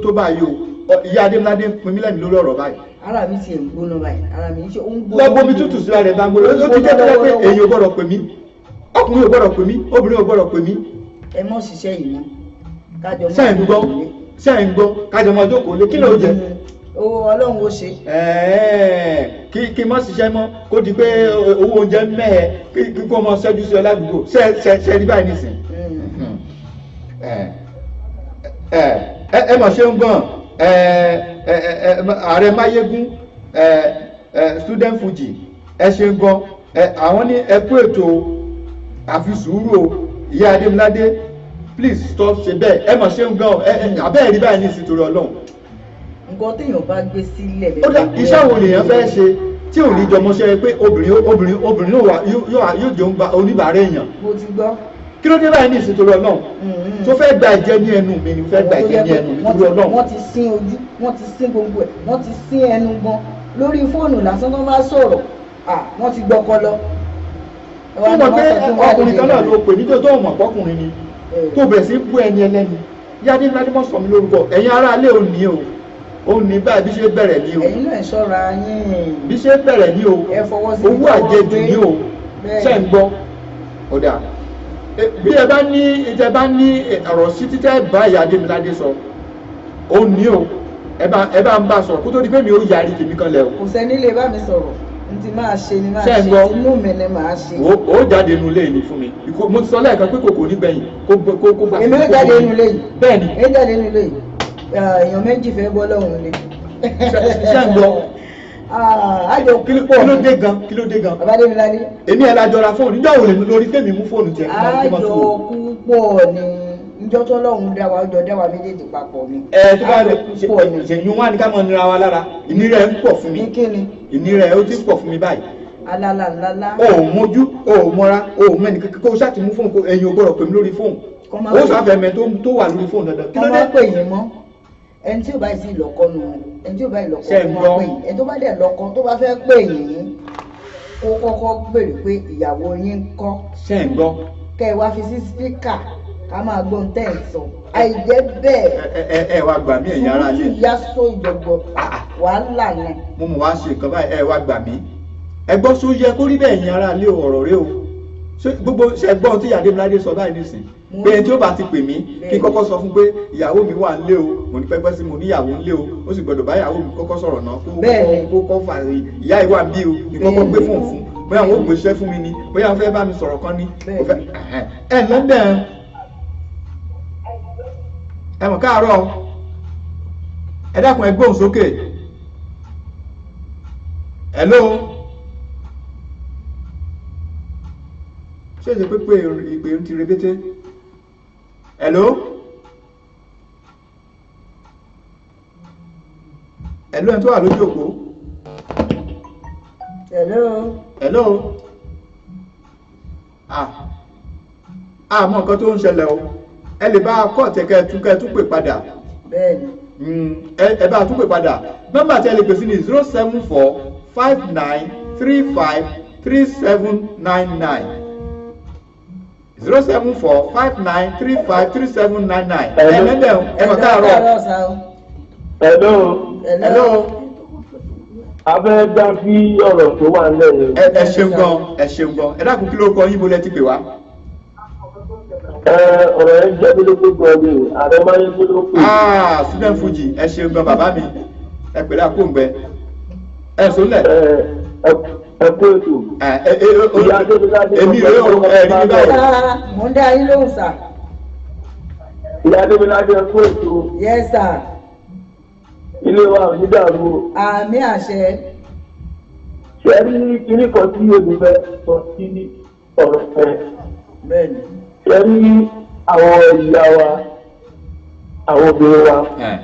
tó báyìí o ìyá Adémiládé ń pin mí lẹ́nu lórí ọ̀rọ̀ báyìí. ara mi ti ń gbóná báyìí ara mi ṣe ó ń gbóná. lọ́gbọ́n mi tútù síra rẹ̀ bá ń gbóná ó ti jẹ́ pé èyí ò gbọ́dọ̀ pè mí ọkùnrin ò gbọ́dọ̀ pè mí obìnrin ò gbọ́dọ̀ pè mí. ẹ mọ̀ ṣiṣẹ́ yìí mọ́ kájọ mọ́ sẹ́yìn gbọ́ kájọ mọ́ jókòó lé kí ló jẹ. Ọlọ́run ó ṣe. kí mọ́ ṣiṣẹ́ mọ́ kó di pé owó oúnjẹ mẹ́ẹ̀ kí kó mọ ṣẹ́jú sí ọ ládùúgbò ṣe rí báyìí nísìn. ẹ mọ̀ ṣe ń gbọ́n ààrẹ Máyégún student Fuji ẹ ṣe ń gbọ́n àwọn ní ẹ kú ètò àfi sùúrù o ìyá Adémiládé please stop ṣe bẹ́ẹ̀ ẹ mọ̀ ṣe ń gbọ́n abẹ́ẹ̀ rí báyìí nísìn torí Ọlọ́run. nǹkan téèyàn bá gbé sílẹ̀ ó dà iṣẹ́ wo lèèyàn fẹ́ ṣe tí ò ní jọmọṣẹ́ pé obìnrin yóò jẹun oníbàárà èèyàn. mo ti gbọ́. kí ló dé báyìí ní ìsìn torí Ọlọ́run tó fẹ́ gba ìjẹ ní ẹnu mi ni fẹ́ gba ìjẹ ní ẹnu mi torí Ọlọ́run. wọ́n ti sín ojú wọ́n ti sín gbogbo ẹ̀ wọ́n ti sín ẹnu gan lórí fóònù lásán tó bá sọ̀rọ̀ wọ́n ti gbọ́kọ lọ. ó mọ̀ pé ọkùnrin kan náà ló pè nítorí tó mọ̀ pọ́kùnrin ni tó bẹ̀rẹ̀ sí bú ẹni ẹlẹ́ni yáde ńlá ní mọ̀ sọ mi lórúkọ ẹ̀yin aráalé ò ní o ó ní báyìí bí ṣe bẹ̀rẹ̀ ní o ẹ̀yin náà ṣọ́ra yín bí ṣe bẹ̀rẹ̀ ní o owó àjẹjù ní o ṣe ń gbọ́ ọ̀dà bí ẹ bá ní ọ̀rọ̀ sí títẹ́ bá ìyá Adémiládé sọ ó ní o ẹ bá ń bá sọ̀rọ̀ kó tó di pé mi ó yarí tèmi kan lẹ̀ o. kò sẹ́ni lè bá mi sọ̀rọ̀ n ti máa ṣe ni máa ṣe inú mi ni máa ṣe. ó jáde inú ilé yìí fún mi mo ti sọ lẹ́ẹ̀kan pé kòkò nígbẹ̀yìn kó bá. èmi ó jáde inú ilé yìí. bẹ́ẹ̀ni. èmi jáde inú ilé yìí èèyàn méjì fẹ́ bọ́ lọ́hùn ni. ṣé ń gbọ́. àjọ púpọ̀ kí ló dé gan. bàbá Adémiládé. èmi ẹ̀ lájọra fóònù níjọ́ wo lè lórí fẹ́mi mú fóònù tiẹ̀. àjọ púpọ̀ ni njọ́ tó lọ́hùn dá wa ọjọ́ dá wa méjèèjì papọ̀ ni. tó bá rẹ ṣèyún wá ní ká mọ nira wa lára ìnira ẹ ń pọ̀ fún mi. kíni. ìnira ẹ ó ti pọ̀ fún mi báyìí. alala. o ò mójú o ò mọ́ra o ò mẹ́ni kó o ṣáà ti mú fóònù ẹ̀yin ò gbọ́dọ̀ pè mí lórí fóònù. o ṣàfẹ́ mẹ́ tó wà lórí fóònù dandan. kí ló dé pè yín mọ́ ẹni tí ò bá sí ìlọ́kọ́ nu ẹni tí ò bá ìlọ́kọ́ nu wọn pè yín ẹni tó bá dẹ̀ lọ́kọ́ tó bá fẹ́ pè yín kó kọ́kọ́ béèrè pé ìyàwó yín ń kọ́. ṣé ń gbọ́. kẹ́ ẹ wá fi sí spíkà ká máa gbóhùn tẹ́ ẹ̀ sọ àìjẹ́ bẹ́ẹ̀. ẹ wá gbà mí ẹ̀yin ará ilé. ìyá sọ ìjọ̀gbọ̀ wàhálà ni. mo mọ̀ wá ṣe nǹkan báyìí ẹ wá gbà mí. ẹ gbọ́ sọ yẹ kó rí bẹ́ẹ̀ ẹ̀yin ará ilé ọ̀rọ̀ rẹ o gbogbo ẹgbọ́n tí Adémiládé sọ báyìí nísìn pé ẹni tí ó bá ti pè mí kí kọ́kọ́ sọ fún pé ìyàwó mi wà nílé o mo ní pẹ́pẹ́ sí mo níyàwó nílé o ó sì gbọ́dọ̀ bá ìyàwó mi kọ́kọ́ sọ̀rọ̀ náà kó kọ́ fà ìyá ìwà bí o ní kọ́kọ́ gbé fóònù fún bóyá àwọn ò gbéṣẹ́ fún mi ni bóyá wọ́n fẹ́ bá mi sọ̀rọ̀ kan ní ẹ lọ́dẹ̀ ẹ mọ̀ káàárọ̀ ẹ dákun ẹ gbóhùn sókè hello ṣé ṣe pé ìpè ń ti rebété hello hello ẹni tó wà lójú òpó hello mọ nǹkan tó ń ṣẹlẹ̀ o ẹ lè bá kọ́ọ̀tẹ̀ kẹ́ tún pè padà ẹ bá tún pè padà nọ́mbà tí ẹ lè pè sí ní 07459353799 07459353799 ẹ̀ẹ́dẹ̀ ẹ̀mọ̀ káàárọ̀. hello. abẹ́ dá sí ọ̀rọ̀ tó wà nílẹ̀ yẹn. ẹ ṣeun gan ẹ dákun kí ló kọ yín bó lẹ ti pè wá. ọ̀rọ̀ yẹn jẹ́ mi lóko gan ni ààrẹ máa ń yẹ lóko. student Fuji ẹ ṣeun gan bàbá mi ẹ pèlè àkóǹgbẹ ẹ sọlẹ. ẹ kú ètò. èmi rẹ ò rí mi báyìí. mo ń dá yín lóhùn sà. ìyá Adémiládé ẹ kú ètò. yes sir. ilé wa ò ní dàrú. àmì àṣẹ. ṣe rí kinní kan tí omi fẹ́ sọ sí ọ̀rọ̀ fẹ́. bẹ́ẹ̀ni. ṣe rí àwọn ìyá wa àwọn obìnrin wa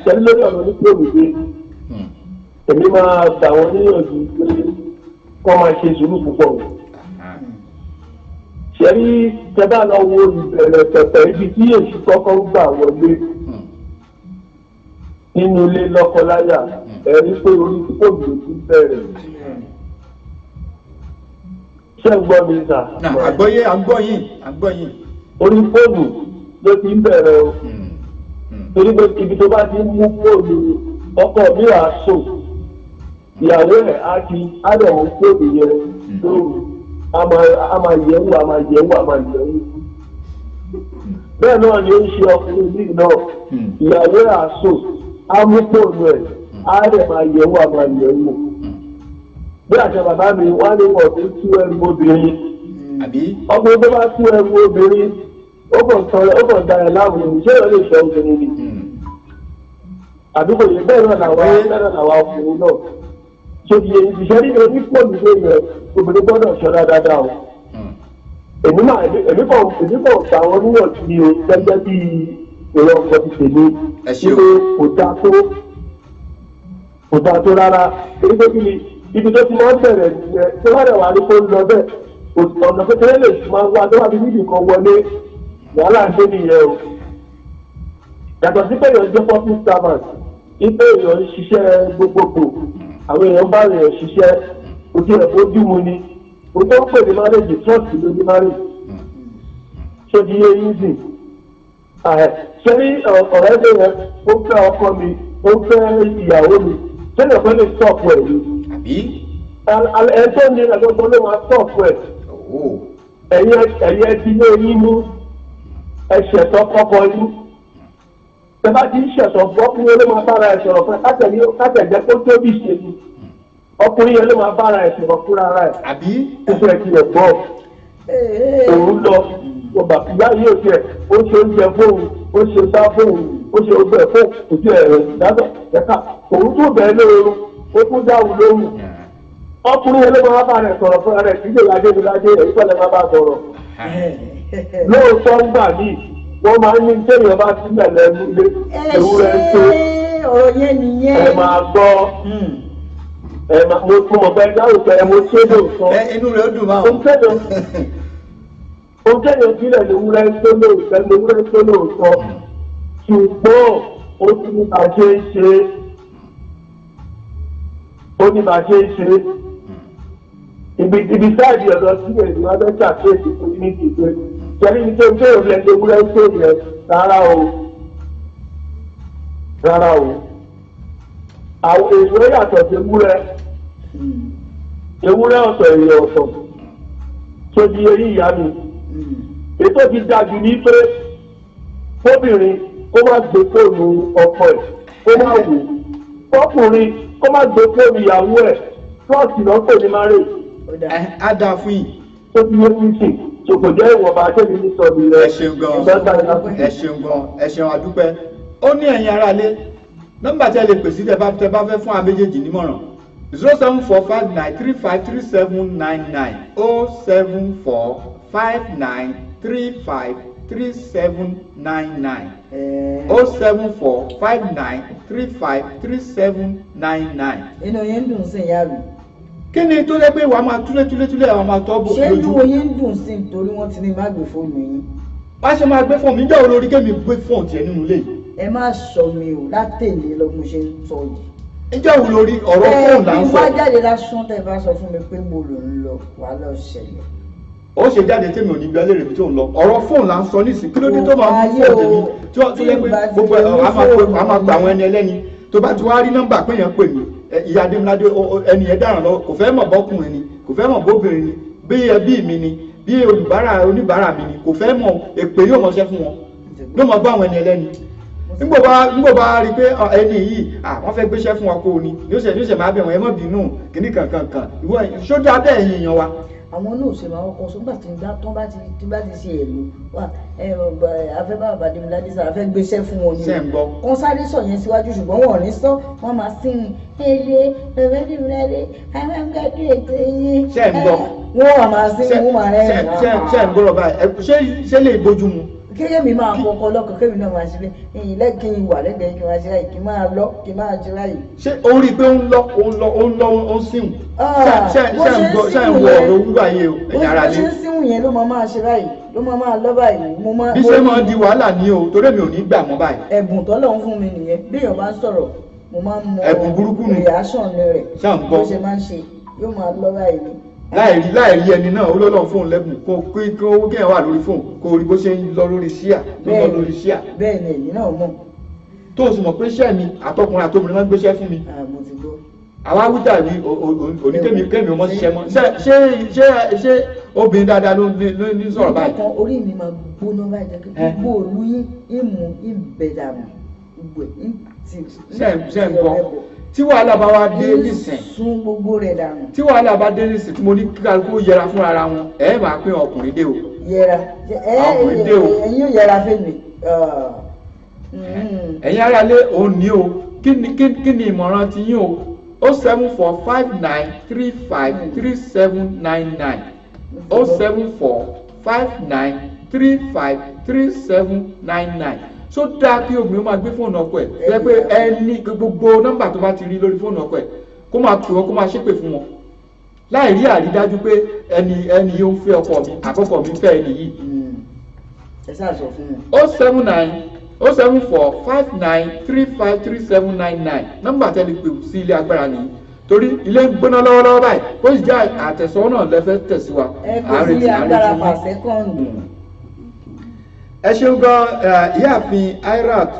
ṣe rí lórí ọ̀rọ̀ nípa òwúgbé èmi máa gbà wọ́n níyànjú pé kọ́ máa ṣe sùúrù púpọ̀. ṣe rí tẹ́bá lọ wo ìbẹ̀rẹ̀ pẹ̀pẹ̀ ibi tí èṣù kọ́kọ́ gbà wọlé nínú ilé lọ́kọláya ẹ̀rí pé orí fóònù ló ti bẹ̀rẹ̀. ṣé ń gbọ́ mi sà? àgbọ́yé àgbọ́yìn. orí fóònù ló ti ń bẹ̀rẹ̀ o. torí pé ibi tó bá ti ń mú fóònù ọkọ mi wà so ìyàwó ẹ̀ á ti ádọ̀wọ̀ fóònù yẹn lóru a máa yẹ̀wò bẹ́ẹ̀ náà ni ó ń ṣe ọkùnrin míì náà ìyàwó ẹ̀ á so á mú fóònù ẹ̀ á dẹ̀ máa yẹ̀wò bí àṣà bàbá mi wá ní wọ̀ tó tú ẹrù obìnrin ọkùnrin tó bá tú ẹrù obìnrin ó kàn da ẹ̀ láàmú ṣé ìwọ lè ṣe obìnrin ni àdúgbò yìí bẹ́ẹ̀ náà làwọn ọkùnrin náà ṣe ìṣẹ́ nínú onípòlù tó yẹ obìnrin gbọ́dọ̀ ṣọ́ra dáadáa o èmi kàn gbà wọn níyànjú ni o gẹ́gẹ́ bí èrò ọkọ̀ ti tèmi wípé kò dáa tó kò dáa tó rárá èyí tó kí ni ibi tó ti máa ń bẹ̀rẹ̀ nìyẹn tí wọ́n rẹ̀ wá ní kó ń lọ bẹ́ẹ̀ ọ̀nà kékeré lè máa wá tó wá bí níbi kan wọlé wàhálà ń dé nìyẹn o. yàtọ̀ sí pé èèyàn jẹ́ public servant ipe èèyàn ń ṣiṣẹ́ gbogbogbò àwọn èèyàn bá èèyàn ṣiṣẹ́ ojú ẹ̀ fojú mu ni o tó ń pè ní marriage trust ló ní marriage ṣé di yé yín sìn. ṣé ní ọ̀rẹ́ tó yẹn ó fẹ́ ọkọ mi ó fẹ́ ìyàwó mi ṣé ní ọ̀pẹ́ lè stop ẹ̀ ni. ẹjọ́ ni ẹ̀gbọ́n ló máa stop ẹ̀. ẹ̀yẹ ti lé yín mú ẹ̀ṣẹ̀ tó kọ́kọ́ yín. tẹ́lá ti ń ṣẹ̀tọ̀ ọkùnrin ló máa bára ẹ̀ sọ̀rọ̀ fún ẹ kátẹ̀jẹ́ kó tóbi ṣe ni ọkùnrin yẹn ló máa bára ẹ̀ sọ̀rọ̀ fúnra rẹ̀. àbí. ó fẹ́ kí ẹ̀ gbọ́ òun lọ ọba ìyá yìí ò tiẹ̀ ó ṣe oúnjẹ fóun ó ṣe sá fóun ó ṣe ogbẹ fóun kò tiẹ̀ dábẹ́ ẹ̀ka òun tó bẹ̀ẹ́ lóorun ó tún dáhùn lóhùn ọkùnrin yẹn ló máa bá rẹ̀ sọ̀rọ̀ fúnra rẹ̀ kí lè lajé èyí pẹ̀lẹ́ máa bá sọ̀rọ̀ lóòótọ́ ń gbà mí wọ́n máa ń ní téèyàn bá sílẹ̀ lẹ́nu ilé ewúrẹ́ tó ọ̀rọ̀ yẹn nìyẹn ẹ máa gbọ́ mo mọ̀ pé dáhùn mo ṣe lóòótọ́ inú rẹ̀ ó dùn máa ohun tẹ́lẹ̀ ìbílẹ̀ lewúrẹ́ tó lóòótọ́ ṣùgbọ́n ó ti ní bá ṣe ń ṣe ibi sáàdì ọ̀dọ́ sílẹ̀ ní wọ́n bẹ́ ṣàkíyèsí fún ní ìgbé jẹ́rí ní tó ń tẹ́lẹ̀ ìbílẹ̀ lewúrẹ́ tó yẹ rárá o àwọn èèyàn yàtọ̀ sí ewúrẹ́ ọ̀tọ̀ èèyàn ọ̀tọ̀ tó di eré ìyá mi ètò ti dájú ní pé kóbìnrin kó má gbé fóònù ọkọ ẹ̀ kó má wò kọkùnrin kó má gbé fóònù ìyàwó ẹ̀ trọ́ọ̀sì náà pè ní marriage. á dáa fún yìí. tó ti yé fún sìn ṣòkò jẹ́ ìwọ̀nba àtẹ́bí ní sọ́ọ̀bì rẹ̀. ẹ ṣeun gan ẹ ṣeun àdúpẹ́. ó ní ẹ̀yin aráalé nọ́mbà tí ẹ lè pèsè tẹ bá fẹ́ fún àméjèèjì nímọ̀ràn 07459353799 07459353799 07459353799. inú yẹn ń dùn sí ìyá mi. kí ni tó lé pé wàá máa túlé àwọn máa tọ́ bò lójú. ṣé inú yẹn ń dùn sí nítorí wọ́n ti ní má gbé fóònù yín. wá ṣe máa gbé fóònù mi jẹ́ olórí kémi gbé fóònù tiẹ̀ nínú ilé yìí. ẹ má sọ mi ò látẹ̀lé lọ mo ṣe ń sọ yìí. ìjọ wo lórí ọ̀rọ̀ fóònù là ń sọ. ẹ bí wá jáde lásán tẹ bá sọ fún mi pé mo lò ń lọ wà lọ ṣẹlẹ̀. ó ṣe jáde tèmi ò ní bí alẹ́ rẹ̀ tó ń lọ ọ̀rọ̀ fóònù là ń sọ nísìnyí kí ló dé tó máa ń fún fóònù tèmi tí wọ́n yẹ pé gbogbo a máa pa àwọn ẹni ẹlẹ́ni tó bá ti wá rí nọ́mbà pé yẹn pè mí ìyá Adémiládé ẹni yẹn dáràn lọ kò fẹ́ mọ̀ bọ́kùnrin ni kò fẹ́ mọ̀ bóbìnrin ni bí ẹbí mi ni bí oníbàárà mi ni kò fẹ́ mọ̀ èpè yóò mọṣẹ́ fún wọn ló mọ̀ gbọ́ àwọn ẹni ẹlẹ́ni nígbò bá rí pé ẹni yìí wọ́n fẹ́ gbéṣẹ́ fún wa kó o ní ní ó ṣe máa bẹ̀ wọ́n ẹ mọ̀ bínú kìíní kankan ìwọ ṣódà bẹ́ẹ̀ yín èèyàn wa. àwọn náà ṣe máa kọ sọ nígbà tí bá ti ṣe èlò wà afẹ́ bá Adémiládé sọ afẹ́ gbéṣẹ́ fún wọn ni wọ́n sáré sọ yẹn síwájú ṣùgbọ́n wọn ò ní sọ wọ́n máa sìn èlé Adémiládé amáńgádé ètò yín wọ́n wà máa sìn wọ́n máa rẹ́ ṣe ń gbọ́dọ̀ báyìí ṣé lè bójú mu. kéèyàn máa kọ́kọ́ lọ́kàn kéèyàn náà máa ṣe bẹ́ẹ̀ èyí lẹ́kìn ìwà lẹ́gbẹ̀ẹ́ kí n máa ṣe láyìí kí n máa lọ kí n máa ṣe láyìí. ṣé o rí i pé ó ń lọ ó ń síhùn ṣe ń wọ ọ̀rọ̀ wúwà yìí o ẹ̀yà ara lé. bó ṣe ń síhùn yẹn ló máa ṣe báyìí ló máa lọ báyìí. bí ṣe máa di wàhálà ní o torí mi ò ní gbà mọ́ báyìí. ẹ̀bùn tọ́lọ̀ ń fún mi nìyẹn bí èèyàn bá ń sọ̀rọ̀ mo máa ń mọ ẹ̀bùn burúkú nù reaction rẹ̀ bó ṣe máa ń ṣe yóò máa lọ báyìí ni. láìrí ẹni náà ó lọ́lọ́ fóònù lẹ́bùn kó owó kéèyàn wà lórí fóònù kó rí bó ṣe ń lọ lórí ṣíà ló lọ lórí ṣíà. bẹ́ẹ̀ ni èyí náà mọ̀. tó o sì mọ̀ pé iṣẹ́ mi àtọkùnrin àtobìnrin máa ń gbéṣẹ́ fún mi. mo ti gbọ́. àwa wíjà rí oníkémi ọmọ ṣiṣẹ́ mọ́ ṣé obìnrin dáadáa ló ní sọ̀rọ̀ báyìí. nígbà kan orí mi máa gbóná báyìí jẹ́ kí gbogbo òlu yín ìmú ìbẹ̀dàmù gbogbo ṣe ń gbọ́ tí wàhálà bá wá dé nísìn sún gbogbo rẹ̀ dànù. tí wàhálà bá dé nísìn tí mo ní kálukú yẹra fún ara wọn ẹ máa pín ọkùnrin dé o. yẹra ọkùnrin dé o. ẹ̀yin ò yẹra fèmí. ẹ̀yin ará lé òun ní o kí ni ìmọ̀ràn ti yín o 07459353799 07459353799 so dáa kí obìnrin máa gbé fóònù ọkọ ẹ̀ jẹ́ pé ẹni gbogbo nọ́mbà tó bá ti rí lórí fóònù ọkọ ẹ̀ kó máa pè wọ́n kó máa ṣépè fún wọn láì rí àrídájú pé ẹni yóò ń fẹ́ ọkọ mi àkọ́kọ́ mi fẹ́ ẹni yìí. ẹ sáà sọ fún wọn. 079-074-59-353799 nọ́mbà tẹ́lẹ̀ pé sí ilé agbára nìyí torí ilé ń gbóná lọ́wọ́lọ́wọ́ báyìí ó sì jẹ́ àtẹ̀sọ́ náà lẹ́fẹ́ tẹ̀síwá. ẹ kò sí ilé agbára per second. ẹ ṣeun gan ìyáàfin Irat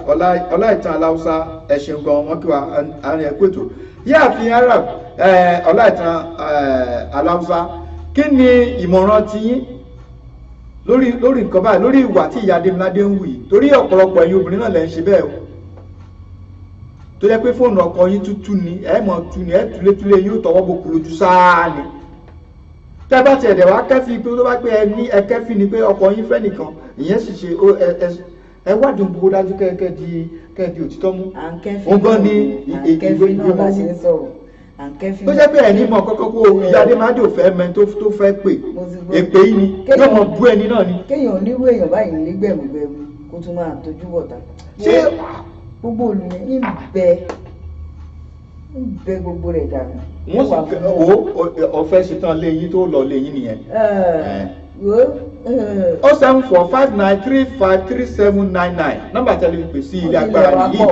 Ọláìtàn Aláùsá ẹ ṣeun gan wọn kí wa àárín ẹkú ètò ìyáàfin Irat Ọláìtàn Aláùsá kí ni ìmọ̀ràn tiyín lórí nǹkan báyìí lórí ìwà tí ìyá Adémiládé ń wù yìí torí ọ̀pọ̀lọpọ̀ ẹ̀yin obìnrin náà lẹ́ ń ṣe bẹ́ẹ̀ o tó yẹ pé fóònù ọkọ yín tuntun ni ẹ mọ̀ tún ni ẹ túlétúlé yín ó tọwọ́ bòkú lójú sáà ni tẹ́ bá tiẹ̀ dẹ̀ wá kẹ́fì pé tó bá pé ẹ ní ẹ kẹ́fì ni pé ọkọ yín fẹ́ nìkan ìyẹn sì ṣe ẹ wádìí gbogbo dájú kẹ́ di òtítọ́ mú ogán ní ìgbé mú tó jẹ́ pé ẹni mọ̀ kọ́kọ́ kó ìyá Adémiládé ò fẹ́ mẹ́ tó fẹ́ pè èpè yìí ni yóò mọ̀ bú ẹni náà ni. kéèyàn onírú èèyàn báyìí ní gbẹ̀mùgbẹ̀mù kó tún máa tójú bọ̀tà. ṣé gbogbo olùyẹn ń bẹ gbogbo rẹ̀ dànù. wọ́n sì ọ̀fẹ́ ṣetán léyìn tó lọ léyìn nìyẹn. 074-59-353799 nọ́mbà tẹlifípè sí ilé agbára nìyí.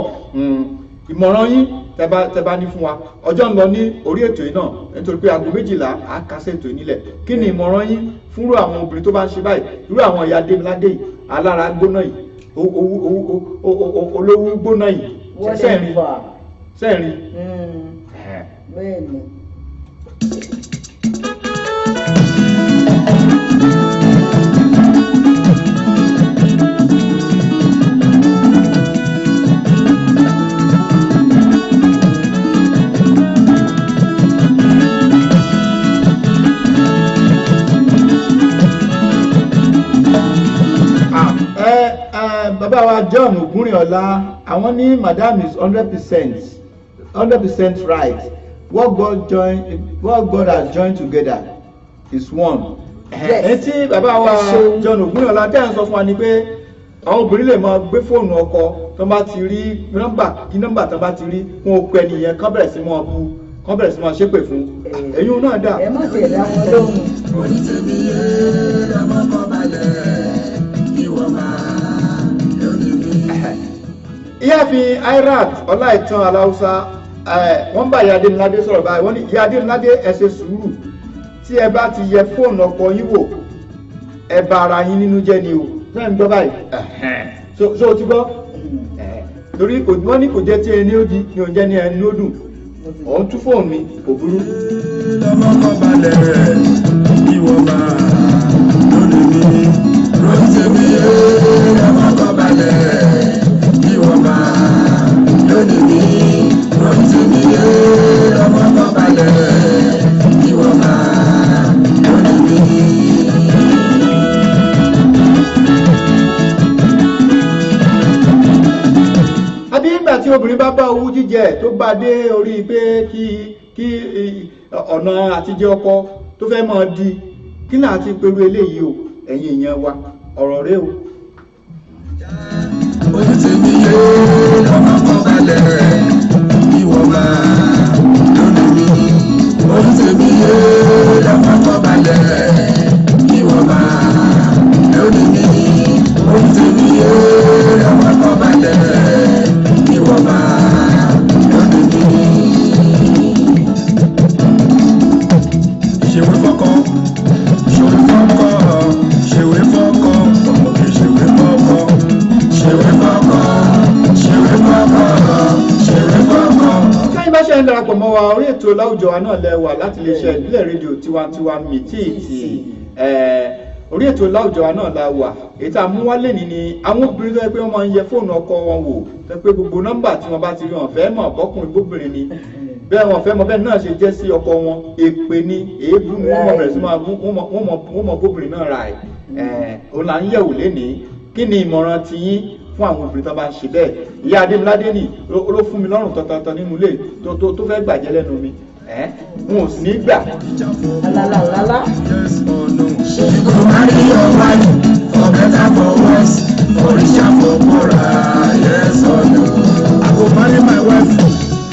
ìmọ̀ràn yín tẹ́ bá ní fún wa ọjọ́ ń lọ ní orí ètò yìí náà nítorí pé aago 12 á kásẹ̀ ètò yìí nílẹ̀ kí ni ìmọ̀ràn yín fúnrú àwọn obìnrin tó bá ń ṣe báyìí irú àwọn ìyá Adémiládé yìí alára gbóná yìí olówó gbóná yìí sẹ́ẹ̀rin. bẹ́ẹ̀ni. bàbá wa John Ògúnrìnọlá àwọn ní madam is 100% right what God has joined together is one. Etí bàbá wa John Ògúnrìnọlá tẹ́ ń sọ fún wa ni pé àwọn obìnrin lè máa gbé fóònù ọkọ tó bá ti rí nọ́mbà tó bá ti rí fún okùn ẹnìyẹn kán bẹ̀rẹ̀ sí máa bú kán bẹ̀rẹ̀ sí máa ṣépè fún ẹ̀yin náà dà. ẹ má ti ẹ̀dá wọn lóhùn. onítẹ̀mí yé lọ́mọ kọ́ balẹ̀ ìwọ máa. ìyáàfin Irat Ọláìtàn Aláùsá wọ́n bá ìyá Adémiládé sọ̀rọ̀ báyìí wọ́n ní ìyá Adémiládé ẹ ṣe sùúrù tí ẹ bá ti yẹ fóònù ọkọ yín wò ẹ bà ara yín nínú jẹ́ ni o náà ń gbọ́ báyìí so o ti gbọ́ torí wọ́n ní kò jẹ́ tí ẹni ó di ni ò jẹ́ ní ẹni ó dùn òun tú fóònù mi kò burú. lọ́mọ kọ́ balẹ̀ ìwọ máa lónìí mi rọ́ọ̀tẹ̀mí lọ́mọ kọ́ balẹ̀ ìwọ máa lónìí mi rọ́ọ̀tẹ̀mí lọ́mọ kọ́ balẹ̀ ìwọ máa lónìí mi. àbí nígbà tí obìnrin bá owú jíjẹ tó bá dé orí pé kí ọ̀nà àtijọ́ ọkọ tó fẹ́ máa di kí náà ti pẹ̀lú eléyìí o ẹ̀yin èèyàn wa ọ̀rọ̀ rẹ o. onítẹ̀mí yé lọ́mọ kọ́ balẹ̀ ìwọ máa lónìí mi onítẹ̀mí yé lọ́mọ kọ́ balẹ̀ ìwọ máa lónìí mi onítẹ̀mí yé lọ́mọ kọ́ balẹ̀ ìwọ máa lónìí mi. ṣèwé fọkọ ṣòwò fọkọ ṣèwé fọkọ ọmọkè ṣèwé fọkọ ṣèwé fọkọ ṣèwé fọkọ ṣèwé fọkọ. káyìn bá ṣe ń darapọ̀ mọ́ wa orí ètò láwùjọ wa náà lẹ́wà láti iléeṣẹ́ ìbílẹ̀ rédíò tiwantiwa mìtíìtì orí ètò láwùjọ wa náà la wà èyí tá a mú wálé ní ni àwọn obìnrin tó yẹ pé wọ́n máa ń yẹ fóònù ọkọ wọn wò tó yẹ pé gbogbo nọ́mbà tí wọ́n bá ti rí wọn fẹ́ mọ̀ bọ́kùnrin gbóbìnrin ni bẹ́ẹ̀ wọn fẹ́ mọ̀ bẹ́ẹ̀ náà ṣe jẹ́ sí ọkọ wọn èpè ni èébú ni wọ́n mọ̀ bẹ̀rẹ̀ sí máa wọ́n mọ̀ gbóbìnrin náà ra ẹ̀ òun là ń yẹ̀wò lénìí kí ni ìmọ̀ràn tiyín fún àwọn obìnrin tó bá ń ṣe bẹ́ẹ̀ ìyá Adémiládé nì ló fún mi lọ́rùn tọ̀tọ̀tọ̀ nínú ilé tó fẹ́ gbàjẹ́ lẹ́nu mi n ò sì ní gbà. Lálálálá. She go marry your wife for better for worse. Orisha for poorer, yes or no? I go marry my wife